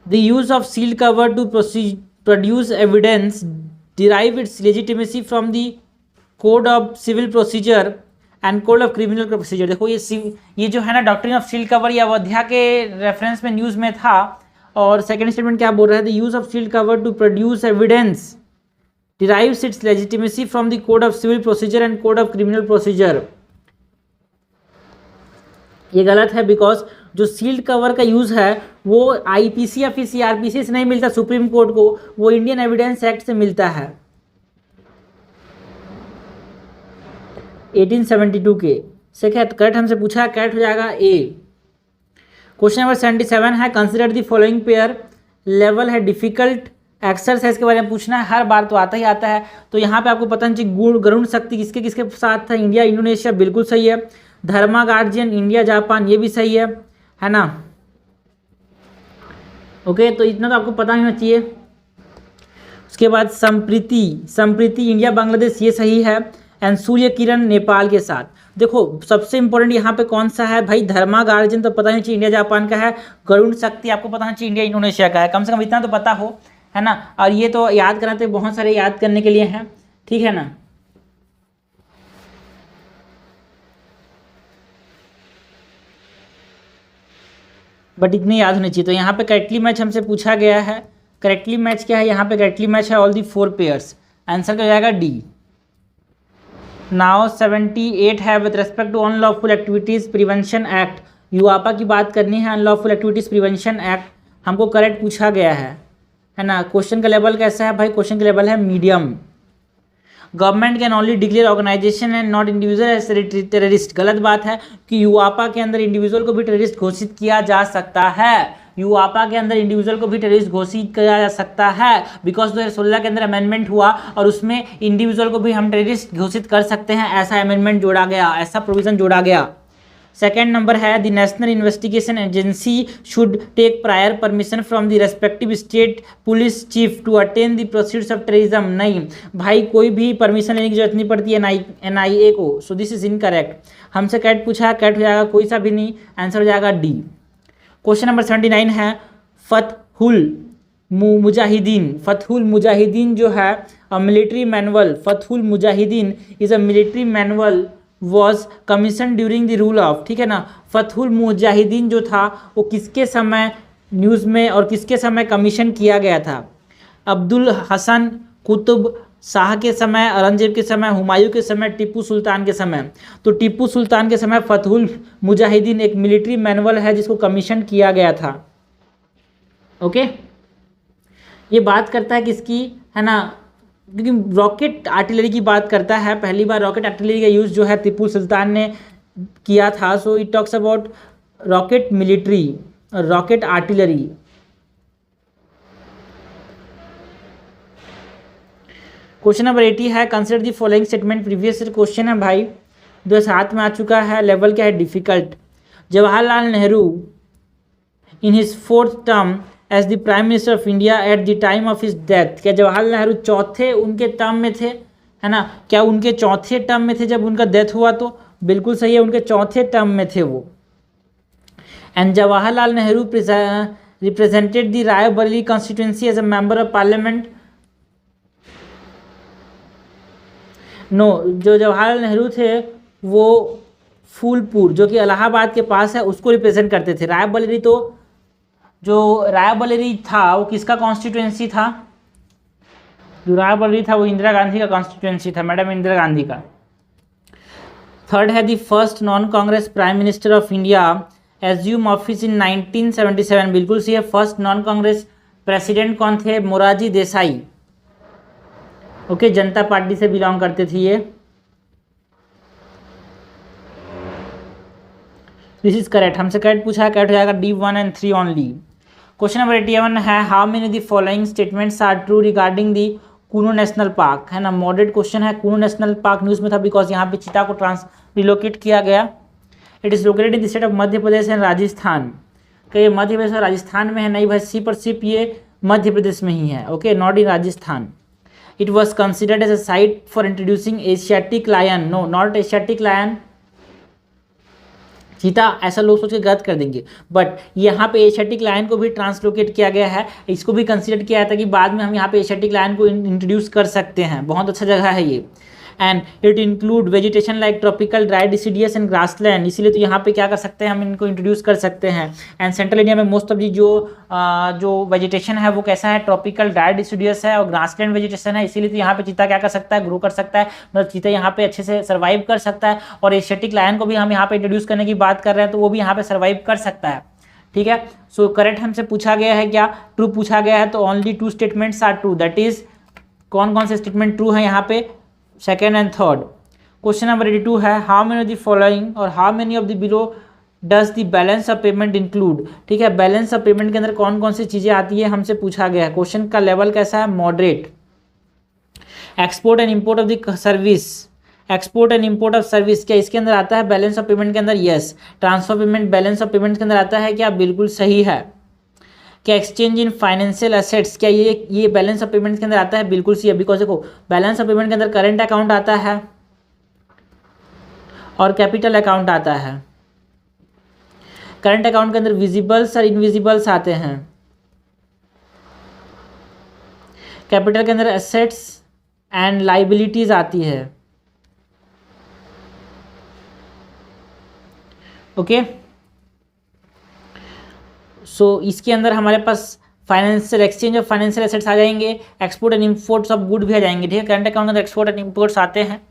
The use of sealed cover to produce evidence derive its legitimacy from the code of civil procedure and code of criminal procedure। देखो ये जो है ना doctrine of sealed cover, ये अवध्या के रेफरेंस में न्यूज़ में था। और सेकेंड स्टेटमेंट क्या बोल रहा है, the use of sealed cover to produce evidence derives its legitimacy from the code of civil procedure and code of criminal procedure. ये गलत है बिकॉज जो सील्ड कवर का यूज है वो IPC या फिर CRPC से नहीं मिलता सुप्रीम कोर्ट को, वो इंडियन एविडेंस एक्ट से मिलता है 1872 के। सेकेंड करेक्ट हमसे पूछा है, करेक्ट हो जाएगा ए। क्वेश्चन नंबर 77 है consider the following pair. Level है डिफिकल्ट। एक्सरसाइज के बारे में पूछना है, हर बार तो आता ही आता है। तो यहाँ पे आपको पता नहीं चाहिए गरुड़ शक्ति किसके किसके साथ था, इंडिया इंडोनेशिया, बिल्कुल सही है। धर्मा गार्जियन इंडिया जापान, ये भी सही है ना। ओके, तो इतना तो आपको पता होना चाहिए। उसके बाद संप्रीति इंडिया बांग्लादेश, ये सही है। एंड सूर्य किरण नेपाल के साथ। देखो सबसे इंपॉर्टेंट यहाँ पे कौन सा है भाई, धर्मा गार्जियन तो पता नहीं चाहिए इंडिया जापान का है। गरुड़ शक्ति आपको पता नहीं चाहिए इंडिया इंडोनेशिया का है, कम से कम इतना तो पता हो, है ना। और ये तो याद कराते बहुत सारे याद करने के लिए हैं, ठीक है ना। बट इतने याद होने चाहिए। तो यहाँ पे करेक्टली मैच हमसे पूछा गया है, करेक्टली मैच क्या है, यहाँ पे करेक्टली मैच है ऑल दी 4 पेयर्स। आंसर क्या हो जाएगा डी। नाउ 78 है with respect to unlawful activities prevention act, UAPA की बात करनी है, अनलॉफुल एक्टिविटीज़ प्रिवेंशन एक्ट हमको करेक्ट पूछा गया है ना। क्वेश्चन का लेवल कैसा है भाई, क्वेश्चन का लेवल है medium. Government can only declare organisation and not individual as terrorist, गलत बात है कि यूआपा के अंदर इंडिविजुअल को भी टेररिस्ट घोषित किया जा सकता है, यूआपा के अंदर इंडिविजुअल को भी टेररिस्ट घोषित किया जा सकता है, बिकॉज 2016 के अंदर अमेंडमेंट हुआ और उसमें इंडिविजुअल को भी हम टेररिस्ट घोषित कर सकते हैं, ऐसा अमेंडमेंट जोड़ा गया, ऐसा प्रोविजन जोड़ा गया। सेकेंड नंबर है the National Investigation Agency should take prior permission from the respective state police chief to attain the proceeds of terrorism, नहीं भाई कोई भी परमिशन लेने की जरूरत नहीं पड़ती है एनआईए को, सो दिस इज इनकरेक्ट। हमसे कैट पूछा है, कैट हो जाएगा कोई सा भी नहीं, आंसर हो जाएगा डी। क्वेश्चन नंबर 79 है फतहुल मुजाहिदीन, फतहुल मुजाहिदीन जो है military manual, Fathul Mujahideen is a military manual was commission during the rule of, ठीक है ना। फतहुल मुजाहिदीन जो था वो किसके समय न्यूज़ में और किसके समय कमीशन किया गया था, अब्दुल हसन कुतुब शाह के समय, औरंगजेब के समय, हुमायूं के समय, टीपू सुल्तान के समय। तो टीपू सुल्तान के समय फतहुल मुजाहिदीन एक मिलिट्री मैनुअल है जिसको कमीशन किया गया था। ओके, ये बात करता है किसकी, है ना, क्योंकि रॉकेट आर्टिलरी की बात करता है, पहली बार रॉकेट आर्टिलरी का यूज़ जो है टीपू सुल्तान ने किया था, so it talks about rocket military, rocket artillery. Question number 80 है consider the following statement, previous question है भाई, 2007 में आ चुका है, लेवल क्या है difficult. Jawaharlal Nehru in his 4th term as the prime minister of India at the time of his death, क्या जवाहरलाल नेहरू चौथे उनके टर्म में थे, है ना, क्या उनके चौथे टर्म में थे जब उनका डेथ हुआ, तो बिल्कुल सही है, उनके चौथे टर्म में थे वो। And Jawaharlal Nehru represented the Raebareli constituency as a member of parliament, no, जो जवाहरलाल नेहरू थे वो फूलपुर जो कि इलाहाबाद के पास है उसको रिप्रेजेंट करते थे। रायबरेली, तो जो रायबरेली था वो किसका कॉन्स्टिट्यूएंसी था, जो रायबरेली था वो इंदिरा गांधी का कॉन्स्टिट्यूएंसी था, मैडम इंदिरा गांधी का। थर्ड है the first non Congress prime minister of India assume office in 1977, बिल्कुल सही है, फर्स्ट नॉन कांग्रेस प्रेसिडेंट कौन थे, मोरारजी देसाई। ओके, जनता पार्टी से बिलोंग करते थे ये। दिस इज करेक्ट, हमसे करेक्ट पूछा है, करेक्ट हो जाएगा D1 and 3 only. Question number 81 है how many the following statements are true regarding the Kuno National Park, है ना, मॉडरेट क्वेश्चन है। कूनो नेशनल पार्क न्यूज़ में था बिकॉज यहाँ पे चीता को रिलोकेट किया गया। It is located in the state of Madhya Pradesh and Rajasthan, क्या ये मध्य प्रदेश और राजस्थान में है, नहीं भाई, सी पर सिर्फ ये मध्य प्रदेश में ही है, okay, not in Rajasthan. It was considered as a site for introducing Asiatic lion, no not Asiatic lion, cheetah, ऐसा लोग सोच के गलत कर देंगे, बट यहाँ पे एशियाटिक लायन को भी ट्रांसलोकेट किया गया है, इसको भी कंसीडर किया था कि बाद में हम यहाँ पे एशियाटिक लायन को इंट्रोड्यूस कर सकते हैं, बहुत अच्छा जगह है ये। And it include vegetation like tropical dry deciduous and grassland, इसीलिए तो यहाँ पे क्या कर सकते हैं हम इनको इंट्रोड्यूस कर सकते हैं। एंड सेंट्रल इंडिया में मोस्ट ऑफ दी जो वेजिटेशन है वो कैसा है, ट्रॉपिकल ड्राई डिसीडियस है और ग्रासलैंड वेजिटेशन है, इसीलिए तो यहाँ पे चीता क्या कर सकता है, ग्रो कर सकता है, मतलब चीता यहाँ पे अच्छे से सर्वाइव कर सकता है। और एशियाटिक लायन को भी हम यहाँ पे इंट्रोड्यूस करने की बात कर रहे हैं तो वो भी यहाँ पे सर्वाइव कर सकता है, ठीक है। सो करेक्ट हमसे पूछा गया है क्या, ट्रू पूछा गया है, तो only 2 statements are true, that is कौन कौन से स्टेटमेंट ट्रू है यहाँ पे, second and third. Question number 82 है how many of the following और how many of the below does the balance of payment include, ठीक है, बैलेंस ऑफ पेमेंट के अंदर कौन कौन सी चीज़ें आती है हमसे पूछा गया है। क्वेश्चन का लेवल कैसा है, moderate. Export and import of the service, export and import of service, क्या इसके अंदर आता है बैलेंस ऑफ पेमेंट के अंदर, yes. Transfer payment balance of payment के अंदर आता है क्या, बिल्कुल सही है। क्या एक्सचेंज इन फाइनेंशियल एसेट्स, क्या ये बैलेंस ऑफ पेमेंट के अंदर आता है, बिल्कुल सही है, बिकॉज देखो बैलेंस ऑफ पेमेंट के अंदर करंट अकाउंट आता है और कैपिटल अकाउंट आता है। करंट अकाउंट के अंदर विजिबल्स और इनविजिबल्स आते हैं, कैपिटल के अंदर एसेट्स एंड लाइबिलिटीज आती है, ओके। सो इसके अंदर हमारे पास financial exchange of financial assets आ जाएंगे, export and imports of good भी आ जाएंगे, ठीक है। करंट अकाउंट के अंदर एक्सपोर्ट एंड इम्पोर्ट्स आते हैं।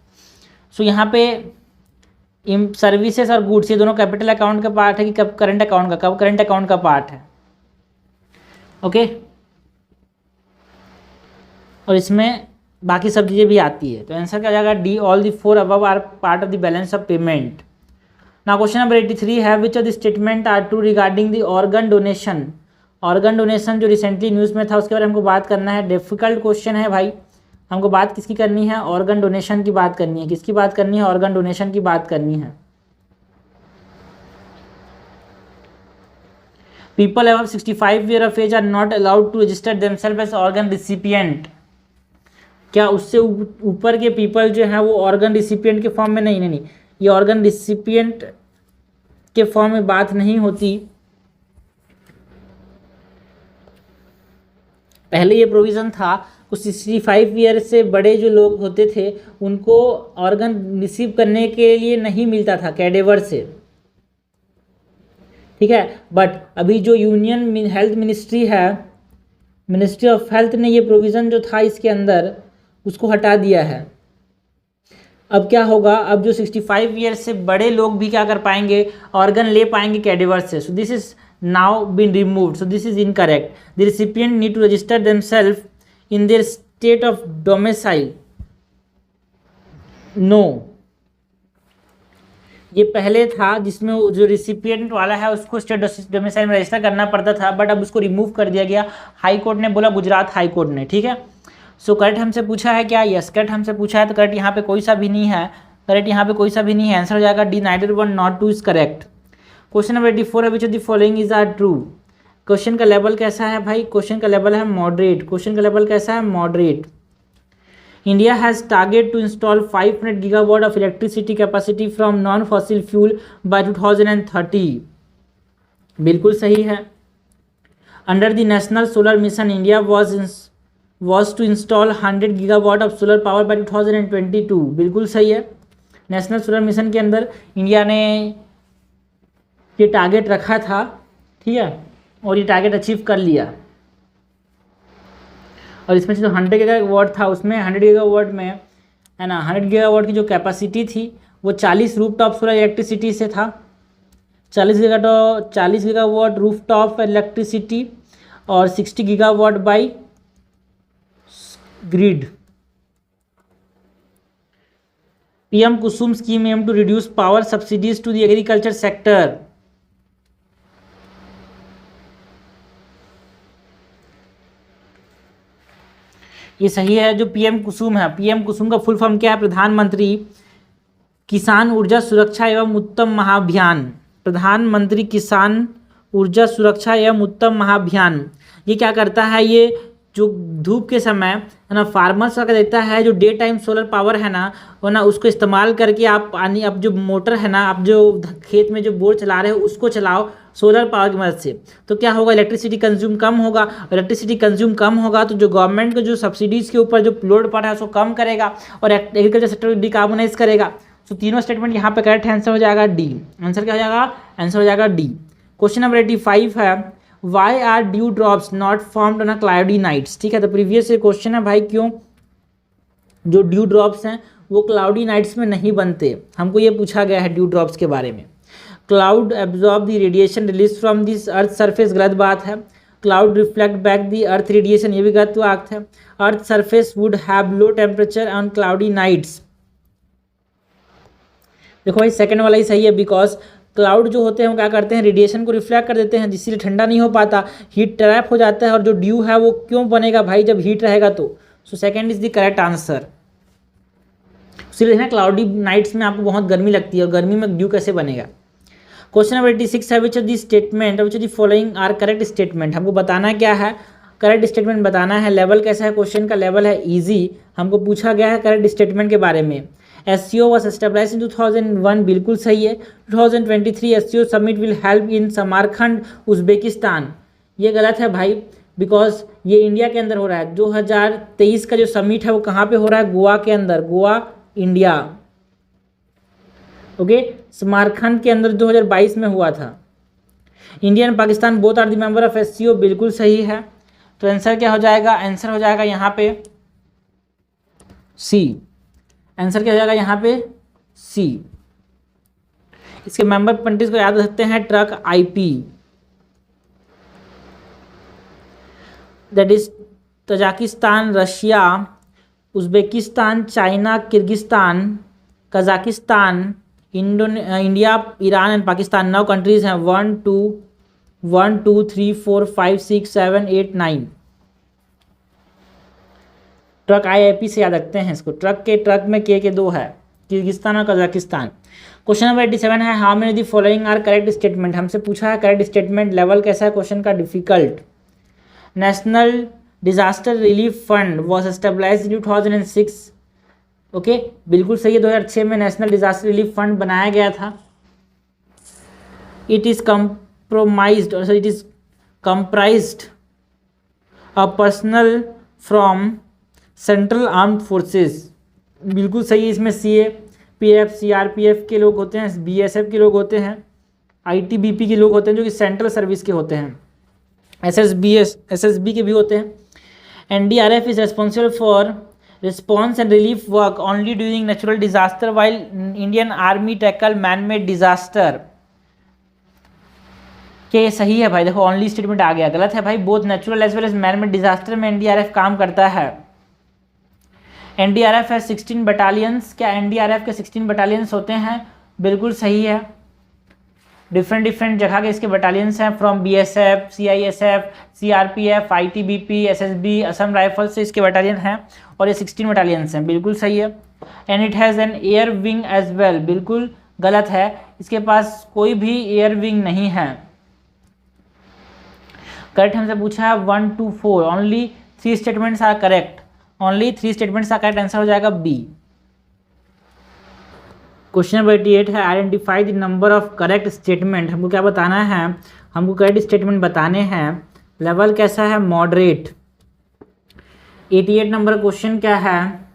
सो यहाँ पे सर्विसेज और गुड्स ये दोनों कैपिटल अकाउंट का पार्ट है कि कब करंट अकाउंट का, कब करंट अकाउंट का पार्ट है, ओके। और इसमें बाकी सब चीज़ें भी आती है। तो आंसर क्या हो जाएगा D, all the four above are part of the balance of payment. Now question number 83 है which of the statement are true regarding the organ donation. Organ donation जो रिसेंटली न्यूज़ में था उसके बारे में हमको बात करना है। डिफिकल्ट क्वेश्चन है भाई। हमको बात किसकी करनी है, ऑर्गन डोनेशन की बात करनी है। किसकी बात करनी है, ऑर्गन डोनेशन की बात करनी है। People above 65 year of age are not allowed to register themselves as organ recipient. क्या उससे ऊपर के पीपल जो है वो ऑर्गन रिसिपिएंट के फॉर्म में नहीं, ये ऑर्गन रिसिपिएंट के फॉर्म में बात नहीं होती। पहले ये प्रोविज़न था कुछ 65 ईयर से बड़े जो लोग होते थे उनको ऑर्गन रिसीव करने के लिए नहीं मिलता था कैडेवर से, ठीक है। बट अभी जो यूनियन हेल्थ मिनिस्ट्री है, मिनिस्ट्री ऑफ हेल्थ ने ये प्रोविज़न जो था इसके अंदर उसको हटा दिया है। अब क्या होगा, अब जो 65 ईयर से बड़े लोग भी क्या कर पाएंगे, ऑर्गन ले पाएंगे कैडेवर से। सो this is now been removed, so this is incorrect. The recipient need to register themselves in their state of domicile. No, ये पहले था जिसमें जो रिसिपिएंट वाला है उसको स्टेट डोमिसाइल में रजिस्टर करना पड़ता था, बट अब उसको रिमूव कर दिया गया। हाई कोर्ट ने बोला, गुजरात हाई कोर्ट ने, ठीक है। सो करेक्ट हमसे पूछा है क्या, यस करेक्ट हमसे पूछा है, तो करेक्ट यहाँ पे कोई सा भी नहीं है, करेक्ट यहाँ पे कोई सा भी नहीं है। आंसर हो जाएगा D, neither one not two is correct. Question number 84 है which of the following is are true. Question का लेवल कैसा है भाई, क्वेश्चन का लेवल है मॉडरेट। क्वेश्चन का लेवल कैसा है, moderate. India has target to install 500 gigawatt of electricity capacity from non fossil fuel by 2030। बिल्कुल सही है। Under the National Solar Mission India was to install 100 gigawatt of solar power by 2022। बिल्कुल सही है। National Solar mission के अंदर India ने ये टारगेट रखा था, ठीक है, और ये टारगेट अचीव कर लिया। और इसमें जो 100 गीगावाट था उसमें 100 गीगावाट में है ना, 100 गीगावाट की जो कैपेसिटी थी वो 40 रूफटॉप सोलर इलेक्ट्रिसिटी से था। 40 गीगावाट रूफटॉप इलेक्ट्रिसिटी और 60 gigawatt by grid. PM Kusum scheme aim to reduce power subsidies to the agriculture sector. ये सही है। जो पीएम कुसुम है, पीएम कुसुम का फुल फॉर्म क्या है, प्रधानमंत्री किसान ऊर्जा सुरक्षा एवं उत्तम महाअभियान। प्रधानमंत्री किसान ऊर्जा सुरक्षा एवं उत्तम महाअभियान। ये क्या करता है, ये जो धूप के समय है ना फार्मर्स का देता है, जो डे टाइम सोलर पावर है ना वो ना उसको इस्तेमाल करके आप पानी, अब जो मोटर है ना, आप जो खेत में जो बोर चला रहे हो उसको चलाओ सोलर पावर की मदद से। तो क्या होगा, इलेक्ट्रिसिटी कंज्यूम कम होगा। इलेक्ट्रिसिटी कंज्यूम कम होगा तो जो गवर्नमेंट को जो सब्सिडीज़ के ऊपर जो लोड पड़ रहा है उसको कम करेगा और एग्रीकल्चर सेक्टर को डिकार्बोनाइज करेगा। तो तीनों स्टेटमेंट यहाँ पे करेक्ट आंसर हो जाएगा डी। आंसर क्या हो जाएगा, आंसर हो जाएगा डी। क्वेश्चन नंबर 85 है why are dew drops not formed on a cloudy nights. ठीक है, तो प्रीवियस ये क्वेश्चन है भाई, क्यों जो ड्यू ड्रॉप्स हैं वो क्लाउडी नाइट्स में नहीं बनते। हमको ये पूछा गया है ड्यू ड्रॉप्स के बारे में। Cloud absorb the radiation release from this earth surface, गलत बात है। Cloud reflect back the earth radiation, ये भी गलत बात है। Earth surface would have low temperature on cloudy nights. देखो भाई सेकंड वाला ही सही है, बिकॉज क्लाउड जो होते हैं वो क्या करते हैं, रेडिएशन को रिफ्लेक्ट कर देते हैं, जिससे ठंडा नहीं हो पाता, हीट ट्रैप हो जाता है। और जो ड्यू है वो क्यों बनेगा भाई, जब हीट रहेगा तो। So second is the correct answer. इसलिए ना क्लाउडी नाइट्स में आपको बहुत गर्मी लगती है और गर्मी में ड्यू कैसे बनेगा। क्वेश्चन नंबर 86 है which of the statement which of the following are correct statement. हमको बताना क्या है, करेक्ट स्टेटमेंट बताना है। लेवल कैसा है, क्वेश्चन का लेवल है ईजी। हमको पूछा गया है करेक्ट स्टेटमेंट के बारे में। SCO was established in 2001, बिल्कुल सही है। 2023 SCO summit will help in Samarkand Uzbekistan, ये गलत है भाई, बिकॉज ये इंडिया के अंदर हो रहा है। 2023 का जो समिट है वो कहाँ पे हो रहा है, गोवा के अंदर, गोवा इंडिया। ओके, समरखंड के अंदर 2022 में हुआ था। India and Pakistan both are the member of SCO, बिल्कुल सही है। तो आंसर क्या हो जाएगा, आंसर हो जाएगा यहाँ पे सी। आंसर क्या हो जाएगा यहाँ पे सी। इसके मेंबर कंट्रीज को याद रखते हैं, truck IP, that is Tajikistan, Russia, Uzbekistan, China, Kyrgyzstan, Kazakhstan, India, Iran and Pakistan. 9 countries हैं, 1 2 3 4 5 6 7 8 9। ट्रक आईआईपी से याद रखते हैं इसको। ट्रक में के 2 है, किर्गिस्तान और कजाकिस्तान। क्वेश्चन नंबर 87 है, how many the following are correct statement. हमसे पूछा है करेक्ट स्टेटमेंट। लेवल कैसा है क्वेश्चन का, difficult. National disaster relief fund was established in 2006। Okay, बिल्कुल सही है, 2006 में नेशनल डिजास्टर रिलीफ फंड बनाया गया था। It is comprised a personal from central armed forces, बिल्कुल सही है। इसमें सीएपीएफ, सीआरपीएफ के लोग होते हैं, बीएसएफ के लोग होते हैं, आईटीबीपी के लोग होते हैं जो कि सेंट्रल सर्विस के होते हैं, एसएसबी के भी होते हैं। NDRF is responsible for response and relief work only during natural disaster while Indian army tackle man made disaster. क्या ये सही है भाई? देखो ओनली स्टेटमेंट आ गया, गलत है भाई। Both natural as well as man made disaster में एनडीआरएफ काम करता है। एनडीआरएफ है 16 बटालियंस। क्या एनडीआरएफ के 16 बटालियंस होते हैं? बिल्कुल सही है। डिफरेंट जगह के इसके बटालियंस हैं, from BSF, CISF, CRPF, ITBP, SSB, Assam rifle से इसके बटालियन हैं और ये 16 बटालियंस हैं, बिल्कुल सही है। And it has an air wing as well, बिल्कुल गलत है, इसके पास कोई भी एयर विंग नहीं है। करेक्ट हमसे पूछा है 1 2 4, only 3 statements are correct, only 3 statements are correct. Answer हो जाएगा बी। क्वेश्चन नंबर 88 है, identify the number of correct statement. हमको क्या बताना है? हमको करेक्ट स्टेटमेंट बताने हैं। लेवल कैसा है? मॉडरेट। 88 नंबर क्वेश्चन क्या है?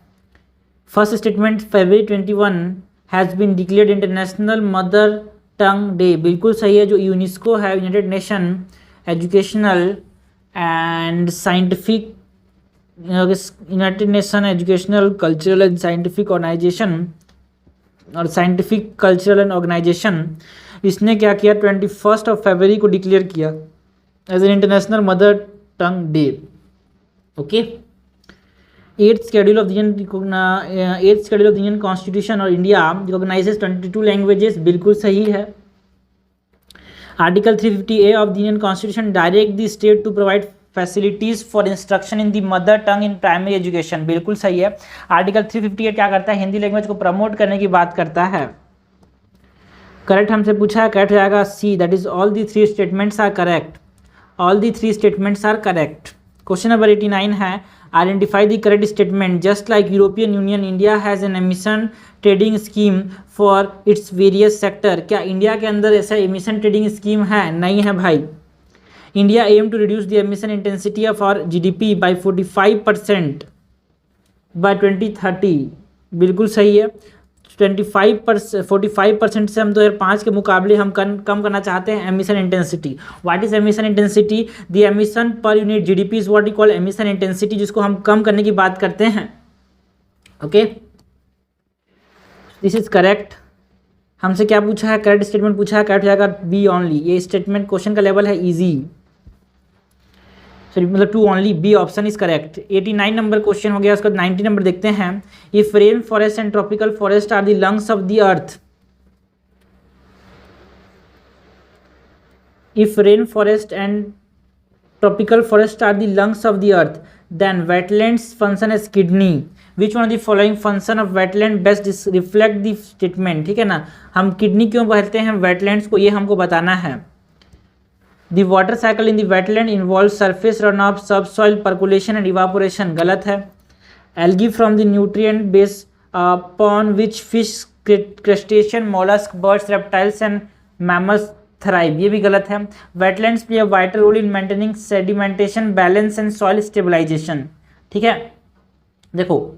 First statement, February 21 has been declared international mother tongue day, बिल्कुल सही है। जो यूनेस्को है, United Nation Educational and Scientific, United Nation Educational Cultural and Scientific Organization और साइंटिफिक कल्चरल एंड ऑर्गेनाइजेशन, इसने क्या किया? 21 फरवरी को डिक्लेयर किया as an international mother tongue day. Okay, 8th schedule of the Indian constitution और India recognises 22 languages, बिल्कुल सही है। Article 350A of the Indian constitution direct the state to provide facilities for instruction in the mother tongue in primary education, बिल्कुल सही है। Article 358 क्या करता है? हिंदी लैंग्वेज को प्रमोट करने की बात करता है। करेक्ट हमसे पूछा है, करेक्ट जाएगा C, that is all the 3 statements are correct, all the 3 statements are correct. Question number 89 है, identify the correct statement. Just like European Union, India has an emission trading scheme for its various sector. क्या India के अंदर ऐसा emission trading scheme है? नहीं है भाई। India aim to reduce the emission intensity of our GDP by 45% by 2030, बिल्कुल सही है। 45% से हम 2005 के मुकाबले हम कम करना चाहते हैं emission intensity. What is emission intensity? The emission per unit GDP is what we call emission intensity, जिसको हम कम करने की बात करते हैं। Okay, this is correct. हमसे क्या पूछा है? करेक्ट स्टेटमेंट पूछा है, करेक्ट जाएगा बी ओनली। ये स्टेटमेंट क्वेश्चन का लेवल है इजी, सॉरी मतलब 2 only, B option is correct. 89 number question हो गया, उसका 90 नंबर देखते हैं। If rain forest and tropical forest are the lungs of the earth, if rain forest and tropical forest are the lungs of the earth, then wetlands function as kidney. Which one of the following function of wetland best reflect the statement? ठीक है ना, हम kidney क्यों कहते हैं wetlands को, ये हमको बताना है। The water cycle in the wetland involve surface run off, sub soil percolation and evaporation, गलत है। Algae from the nutrient base upon which fish, crustacean, mollusc, birds, reptiles and mammals thrive, ये भी गलत है। Wetlands play a vital role in maintaining sedimentation, balance and soil stabilisation. ठीक है, देखो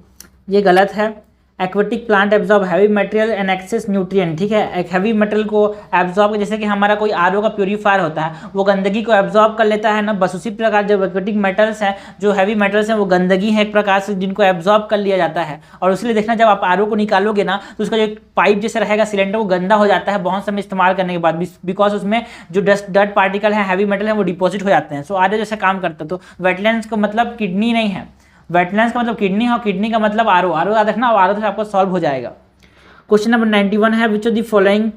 ये गलत है। Aquatic plant absorb heavy material and excess nutrient, ठीक है, एक हैवी मटेरियल को एब्जॉर्ब, जैसे कि हमारा कोई आरओ का प्योरीफायर होता है, वो गंदगी को एब्जॉर्ब कर लेता है ना, बस उसी प्रकार जो एक्वेटिक मेटल्स हैं, जो हैवी मेटल्स हैं, वो गंदगी है एक प्रकार से, जिनको एब्जॉर्ब कर लिया जाता है। और इसलिए देखना, जब आप आरओ को निकालोगे ना, तो उसका जो पाइप जैसा रहेगा सिलेंडर, वो गंदा हो जाता है बहुत समय इस्तेमाल करने के बाद, बिकॉज उसमें जो डर्ट पार्टिकल है, हैवी मेटल है, वो डिपॉजिट हो जाते हैं। सो आरओ जैसा काम करता है। तो वेटलैंड्स का मतलब किडनी नहीं है, वेटलैंड्स का मतलब किडनी है, और किडनी का मतलब आरओ, आरओ याद रखना, आरओ से आपको सॉल्व हो जाएगा। क्वेश्चन नंबर 91 है, which of the following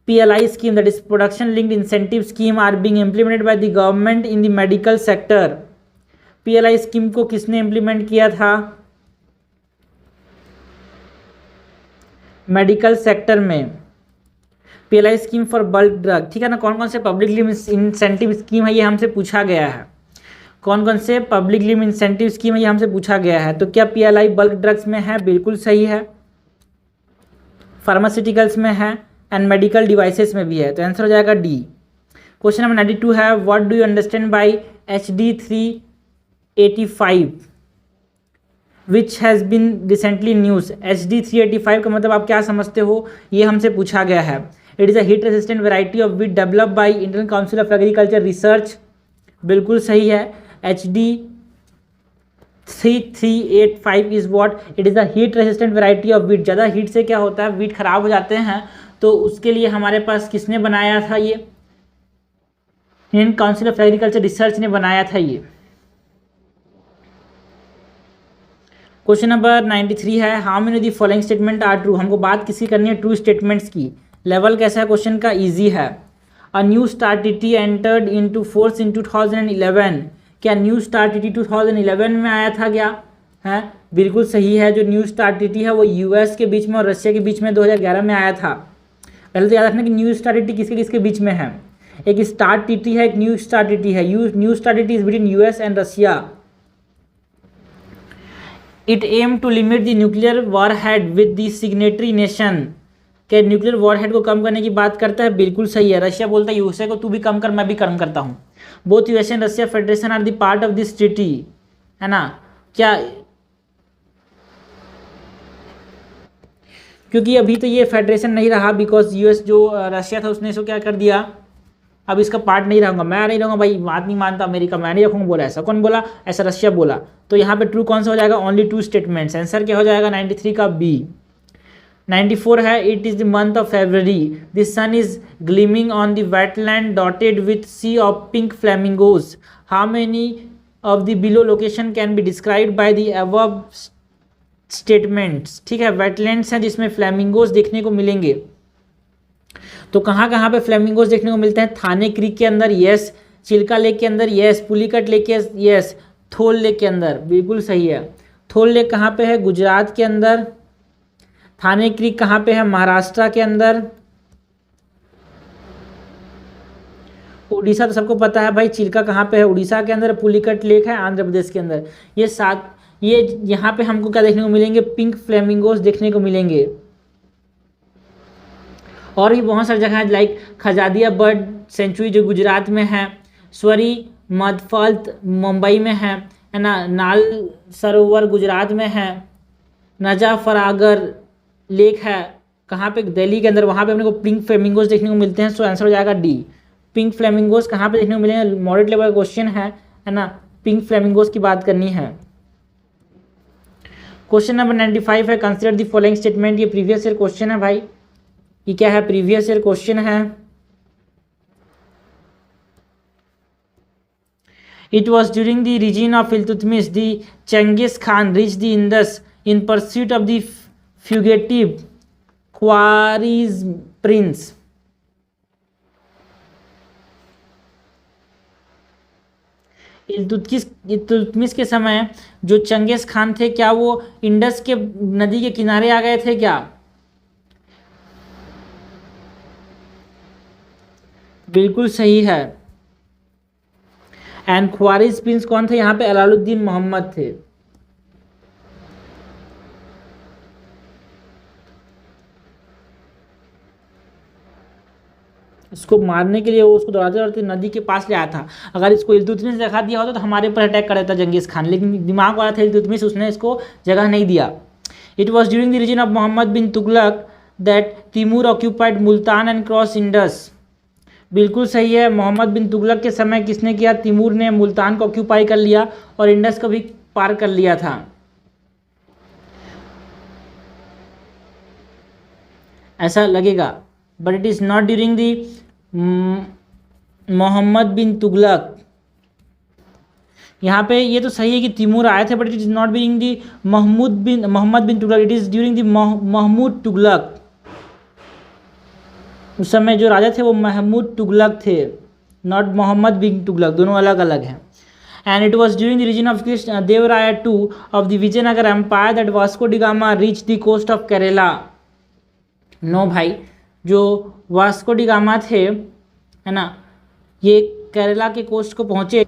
PLI scheme, that is production linked incentive scheme, are being implemented by the government in the medical sector? PLI scheme को किसने इंप्लीमेंट किया था मेडिकल सेक्टर में? PLI scheme for bulk drug, ठीक है ना। कौन कौन से पब्लिक इंसेंटिव स्कीम है, ये हमसे पूछा गया है। कौन कौन से पब्लिक लिम इंसेंटिव स्कीम है, ये हमसे पूछा गया है। तो क्या PLI बल्क ड्रग्स में है? बिल्कुल सही है। फार्मास्यूटिकल्स में है एंड मेडिकल डिवाइसेस में भी है, तो आंसर हो जाएगा डी। क्वेश्चन नंबर 92 है, what do you understand by HD 385 which has been recently news? HD 385 का मतलब आप क्या समझते हो, ये हमसे पूछा गया है। It is a heat resistant variety of wheat developed by Indian Council of Agriculture research, बिल्कुल सही है। HD 3385 is what? It is a heat resistant variety of wheat. ज़्यादा हीट से क्या होता है, वीट खराब हो जाते हैं, तो उसके लिए हमारे पास किसने बनाया था, ये Indian Council of Agriculture Research ने बनाया था ये। क्वेश्चन नंबर 93 है, how many of the following statement are true? हमको बात किसकी करनी है, ट्रू स्टेटमेंट्स की। लेवल कैसा है क्वेश्चन का, ईजी है। A new star TT entered into force in 2011, क्या न्यू स्टार TT 2011 में आया था क्या? है, बिल्कुल सही है। जो न्यू स्टार TT है वो US के बीच में और रशिया के बीच में 2011 में आया था। पहले तो याद रखना कि न्यू स्टार TT किसके किसके बीच में है, एक स्टार TT है, एक न्यू स्टार TT है। New star TT is between US and Russia. It aim to limit the nuclear warhead with the signatory nation, क्या न्यूक्लियर वॉरहेड को कम करने की बात करता है? बिल्कुल सही है। रशिया बोलता है यूएसए को, तू भी कम कर, मैं भी कम करता हूँ। Both USA and Russia federation are the part of this treaty, है ना। क्या, क्योंकि अभी तो ये फेडरेशन नहीं रहा, बिकॉज यूएस जो रशिया था उसने इसको क्या कर दिया, अब इसका पार्ट नहीं रहूँगा, मैं नहीं रहूँगा भाई, बात नहीं मानता अमेरिका, मैं नहीं रखूँगा, बोला। ऐसा कौन बोला? ऐसा रशिया बोला। तो यहाँ पे ट्रू कौन सा हो जाएगा? Only two statements. आंसर क्या हो जाएगा 93 का बी। 94 है, it is the month of February, the sun is gleaming on the wetland dotted with sea of pink flamingos, how many of the below location can be described by the above statements? ठीक है, wetlands हैं जिसमें flamingos देखने को मिलेंगे। तो कहाँ कहाँ पे फ्लैमिंगोज देखने को मिलते हैं? थाने क्रीक के अंदर, यस। चिल्का लेक के अंदर, यस। पुलिकट लेक के, यस। थोल लेक के अंदर, बिल्कुल सही है। थोल लेक कहाँ पे है? गुजरात के अंदर। थाने क्रीक कहाँ पे है? महाराष्ट्र के अंदर। उड़ीसा तो सबको पता है भाई, चिल्का कहाँ पे है? उड़ीसा के अंदर। पुलिकट लेक है आंध्र प्रदेश के अंदर। ये सात, ये यहाँ पे हमको क्या देखने को मिलेंगे? पिंक फ्लेमिंगोज देखने को मिलेंगे। और भी बहुत सारी जगह है, लाइक खजादिया बर्ड सेंचुरी जो गुजरात में है, स्वरी मदफल्त मुंबई में है ना, नाल सरोवर गुजरात में है, नजाफरागर लेक है कहाँ पे? दिल्ली के अंदर। वहाँ पे अपने को पिंक फ्लेमिंगोज देखने को मिलते हैं। सो आंसर हो जाएगा डी। पिंक फ्लेमिंगोज कहाँ पे देखने को मिलेंगे? मॉडरेट लेवल का क्वेश्चन है ना, पिंक फ्लेमिंगोज की बात करनी है। क्वेश्चन नंबर 95 है, कंसिडर द फॉलोइंग स्टेटमेंट। ये प्रीवियस ईयर क्वेश्चन है भाई, ये क्या है? प्रीवियस ईयर क्वेश्चन है। It was during the reason of Iltutmish the Genghis Khan reach the Indus in pursuit of the fugitive Khwarezm prince. Iltutmish के समय जो चंगेज खान थे, क्या वो इंडस के नदी के किनारे आ गए थे क्या? बिल्कुल सही है। एंड ख्वारिज प्रिंस कौन थे यहाँ पे? अलाउद्दीन मोहम्मद थे। उसको मारने के लिए वो उसको दौड़ाते दौड़ाते नदी के पास ले आया था। अगर इसको इल्तुतमिश ने दिखा दिया होता तो हमारे ऊपर अटैक कर देता जंगीज खान, लेकिन दिमाग वाला था इल्तुतमिश, उसने इसको जगह नहीं दिया। It was during the reason of Mohammad bin Tughlaq that Timur occupied Multan and cross Indus. बिल्कुल सही है, मोहम्मद बिन तुगलक के समय किसने किया? तिमूर ने मुल्तान को ऑक्यूपाई कर लिया और इंडस को भी पार कर लिया था। ऐसा लगेगा, but it is not during the Mohammad bin Tughlaq. यहाँ पे ये तो सही है कि तिमूर आए थे, but it is not during the Mohammad bin Tughlaq, it is during the Mahmud Tughlaq. उस समय जो राजा थे वो महमूद तुगलक थे, नॉट मोहम्मद बिन तुगलक, दोनों अलग अलग हैं। And it was during the reason of Krishna Devaraya two of the Vijayanagara empire that Vasco da Gama reach the coast of Kerala. No भाई, जो वास्को डी गामा थे, है ना, ये केरला के कोस्ट को पहुँचे,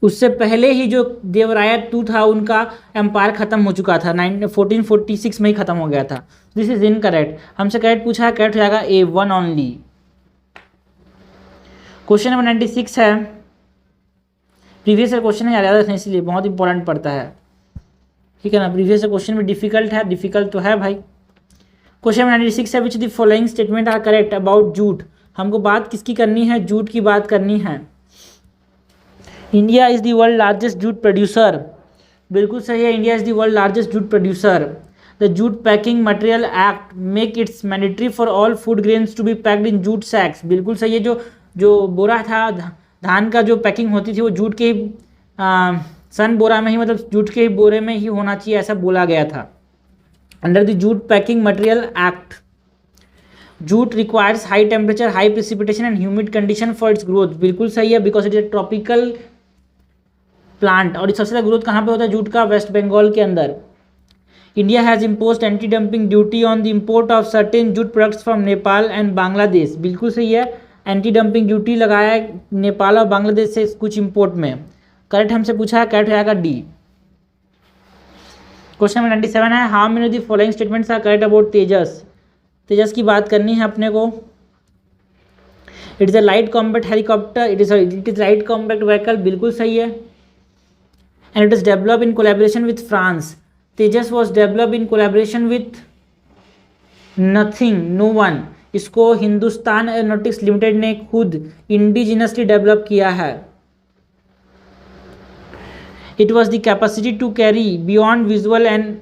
उससे पहले ही जो देवराया टू था उनका एम्पायर ख़त्म हो चुका था, 1446 में ही ख़त्म हो गया था। This is incorrect. हमसे करेक्ट पूछा है, करेक्ट हो जाएगा ए, वन ओनली। क्वेश्चन नंबर 96 है, प्रीवियस ईयर क्वेश्चन है याद रखना, इसलिए बहुत इंपॉर्टेंट पड़ता है, ठीक है ना। प्रीवियस ईयर क्वेश्चन में डिफिकल्ट है, डिफिकल्ट तो है भाई। क्वेश्चन नंबर 96 है, which the following statement are correct about jute. हमको बात किसकी करनी है? जूट की बात करनी है। India is the world largest jute producer. बिल्कुल सही है, India is the world largest jute producer. The jute packing material act make its mandatory for all food grains to be packed in jute sacks. बिल्कुल सही है, जो बोरा था धान का, जो पैकिंग होती थी वो जूट के ही सन बोरा में ही, मतलब जूट के ही बोरे में ही होना चाहिए, ऐसा बोला गया था। Under the jute packing material act, jute requires high temperature, high precipitation and humid condition for its growth. बिल्कुल सही है, because it is a tropical plant. और सबसे ज़्यादा ग्रोथ कहाँ पे होता है? जूट का, वेस्ट बंगाल के अंदर। India has imposed anti dumping duty on the import of certain jute products from Nepal and Bangladesh. बिल्कुल सही है, एंटी डंपिंग ड्यूटी लगाया है नेपाल और बांग्लादेश से कुछ इम्पोर्ट में। करेक्ट हमसे पूछा है, करेक्ट हो जाएगा डी। क्वेश्चन नंबर 97 है, how many of the following statements are correct about Tejas. Tejas की बात करनी है अपने को। It is a light combat helicopter, it is light combat vehicle. बिल्कुल सही है। And it is develop in collaboration with France. Tejas was develop in collaboration with nothing, no one. इसको हिंदुस्तान एरोनॉटिक्स लिमिटेड ने खुद इंडिजिनसली डेवलप किया है। It was the capacity to carry beyond visual and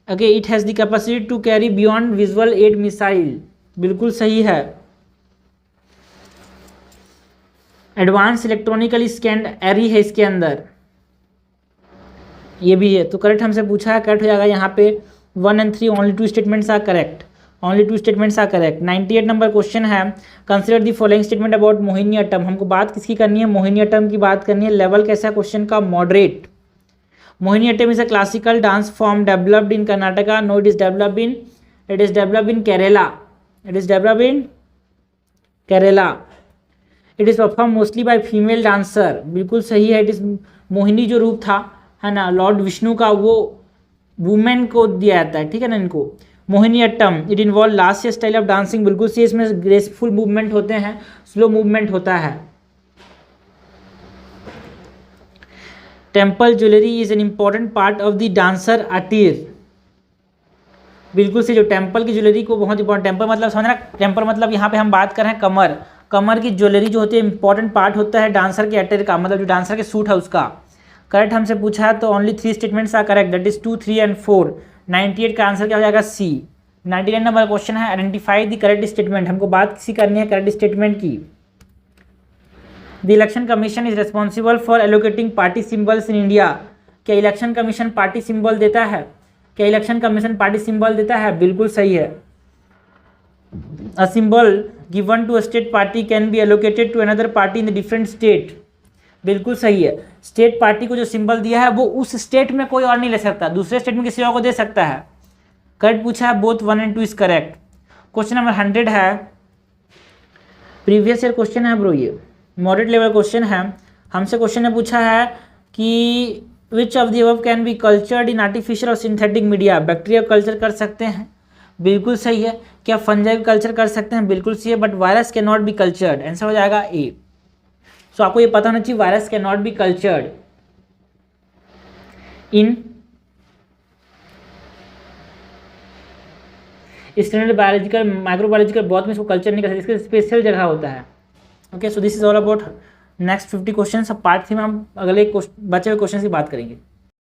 okay, it has the capacity to carry beyond visual ad missile. बिल्कुल सही है। Advance electronically scanned एरी है इसके अंदर, ये भी है। तो करेक्ट हमसे पूछा है, करेक्ट हो जाएगा यहाँ पे 1 and 3, only 2 statements are correct, only 2 statements are correct. 98 number question है, consider the following statement about Mohiniyattam. हमको बात किसकी करनी है? मोहिनीअट्टम की बात करनी है। लेवल कैसा है क्वेश्चन का? Moderate. Mohiniyattam is a classical dance form developed in Karnataka. No, it is developed in Kerala. It is developed in Kerala. It is perform mostly by female dancer. बिल्कुल सही है। इट इज मोहिनी जो रूप था, है ना, लॉर्ड विष्णु का, वो वुमेन को दिया जाता है, ठीक है ना इनको। Mohiniyattam it involve last style of dancing. बिल्कुल सही, इसमें ग्रेसफुल मूवमेंट होते हैं, स्लो मूवमेंट होता है। Temple jewellery is an important part of the dancer attire. बिल्कुल से, जो टेम्पल की ज्वेलरी को बहुत इंपॉर्टेंट, टेम्पल मतलब समझना, टेम्पल मतलब यहाँ पे हम बात कर रहे हैं कमर, कमर की ज्वेलरी जो होती है इंपॉर्टेंट पार्ट होता है डांसर के अटीर का, मतलब जो डांसर के सूट है उसका। करेक्ट हमसे पूछा है, तो only 3 statements are correct, that is 2, 3 and 4। 98 का आंसर क्या हो जाएगा? सी। 99 नंबर क्वेश्चन है, आइडेंटिफाई द करेक्ट स्टेटमेंट। हमको बात किसी करनी है करेक्ट स्टेटमेंट की। The election commission is responsible for allocating party symbols in India. क्या इलेक्शन कमीशन पार्टी सिंबल देता है? क्या इलेक्शन कमीशन पार्टी सिंबल देता है? बिल्कुल सही है। A symbol given to a state party can be allocated to another party in the different state. बिल्कुल सही है। स्टेट पार्टी को जो सिंबल दिया है वो उस स्टेट में कोई और नहीं ले सकता, दूसरे स्टेट में किसी और को दे सकता है। करेक्ट पूछा है, both 1 and 2 is correct. Question number 100 है, प्रीवियस ईयर क्वेश्चन है ब्रो, ये मॉडरेट लेवल क्वेश्चन है। हमसे क्वेश्चन ने पूछा है कि विच of the above can be cultured in artificial और सिंथेटिक मीडिया। बैक्टीरिया कल्चर कर सकते हैं, बिल्कुल सही है। क्या फंजाई कल्चर कर सकते हैं? बिल्कुल सही है। But virus can not be cultured, answer हो जाएगा ए। सो आपको ये पता होना चाहिए, virus can not be cultured in standard biological microbiological बहुत में इसको कल्चर नहीं कर सकते, इसके स्पेशल जगह होता है। Okay, so this is all about next 50 question. अब पार्ट 3 में हम अगले बचे हुए क्वेश्चन की बात करेंगे।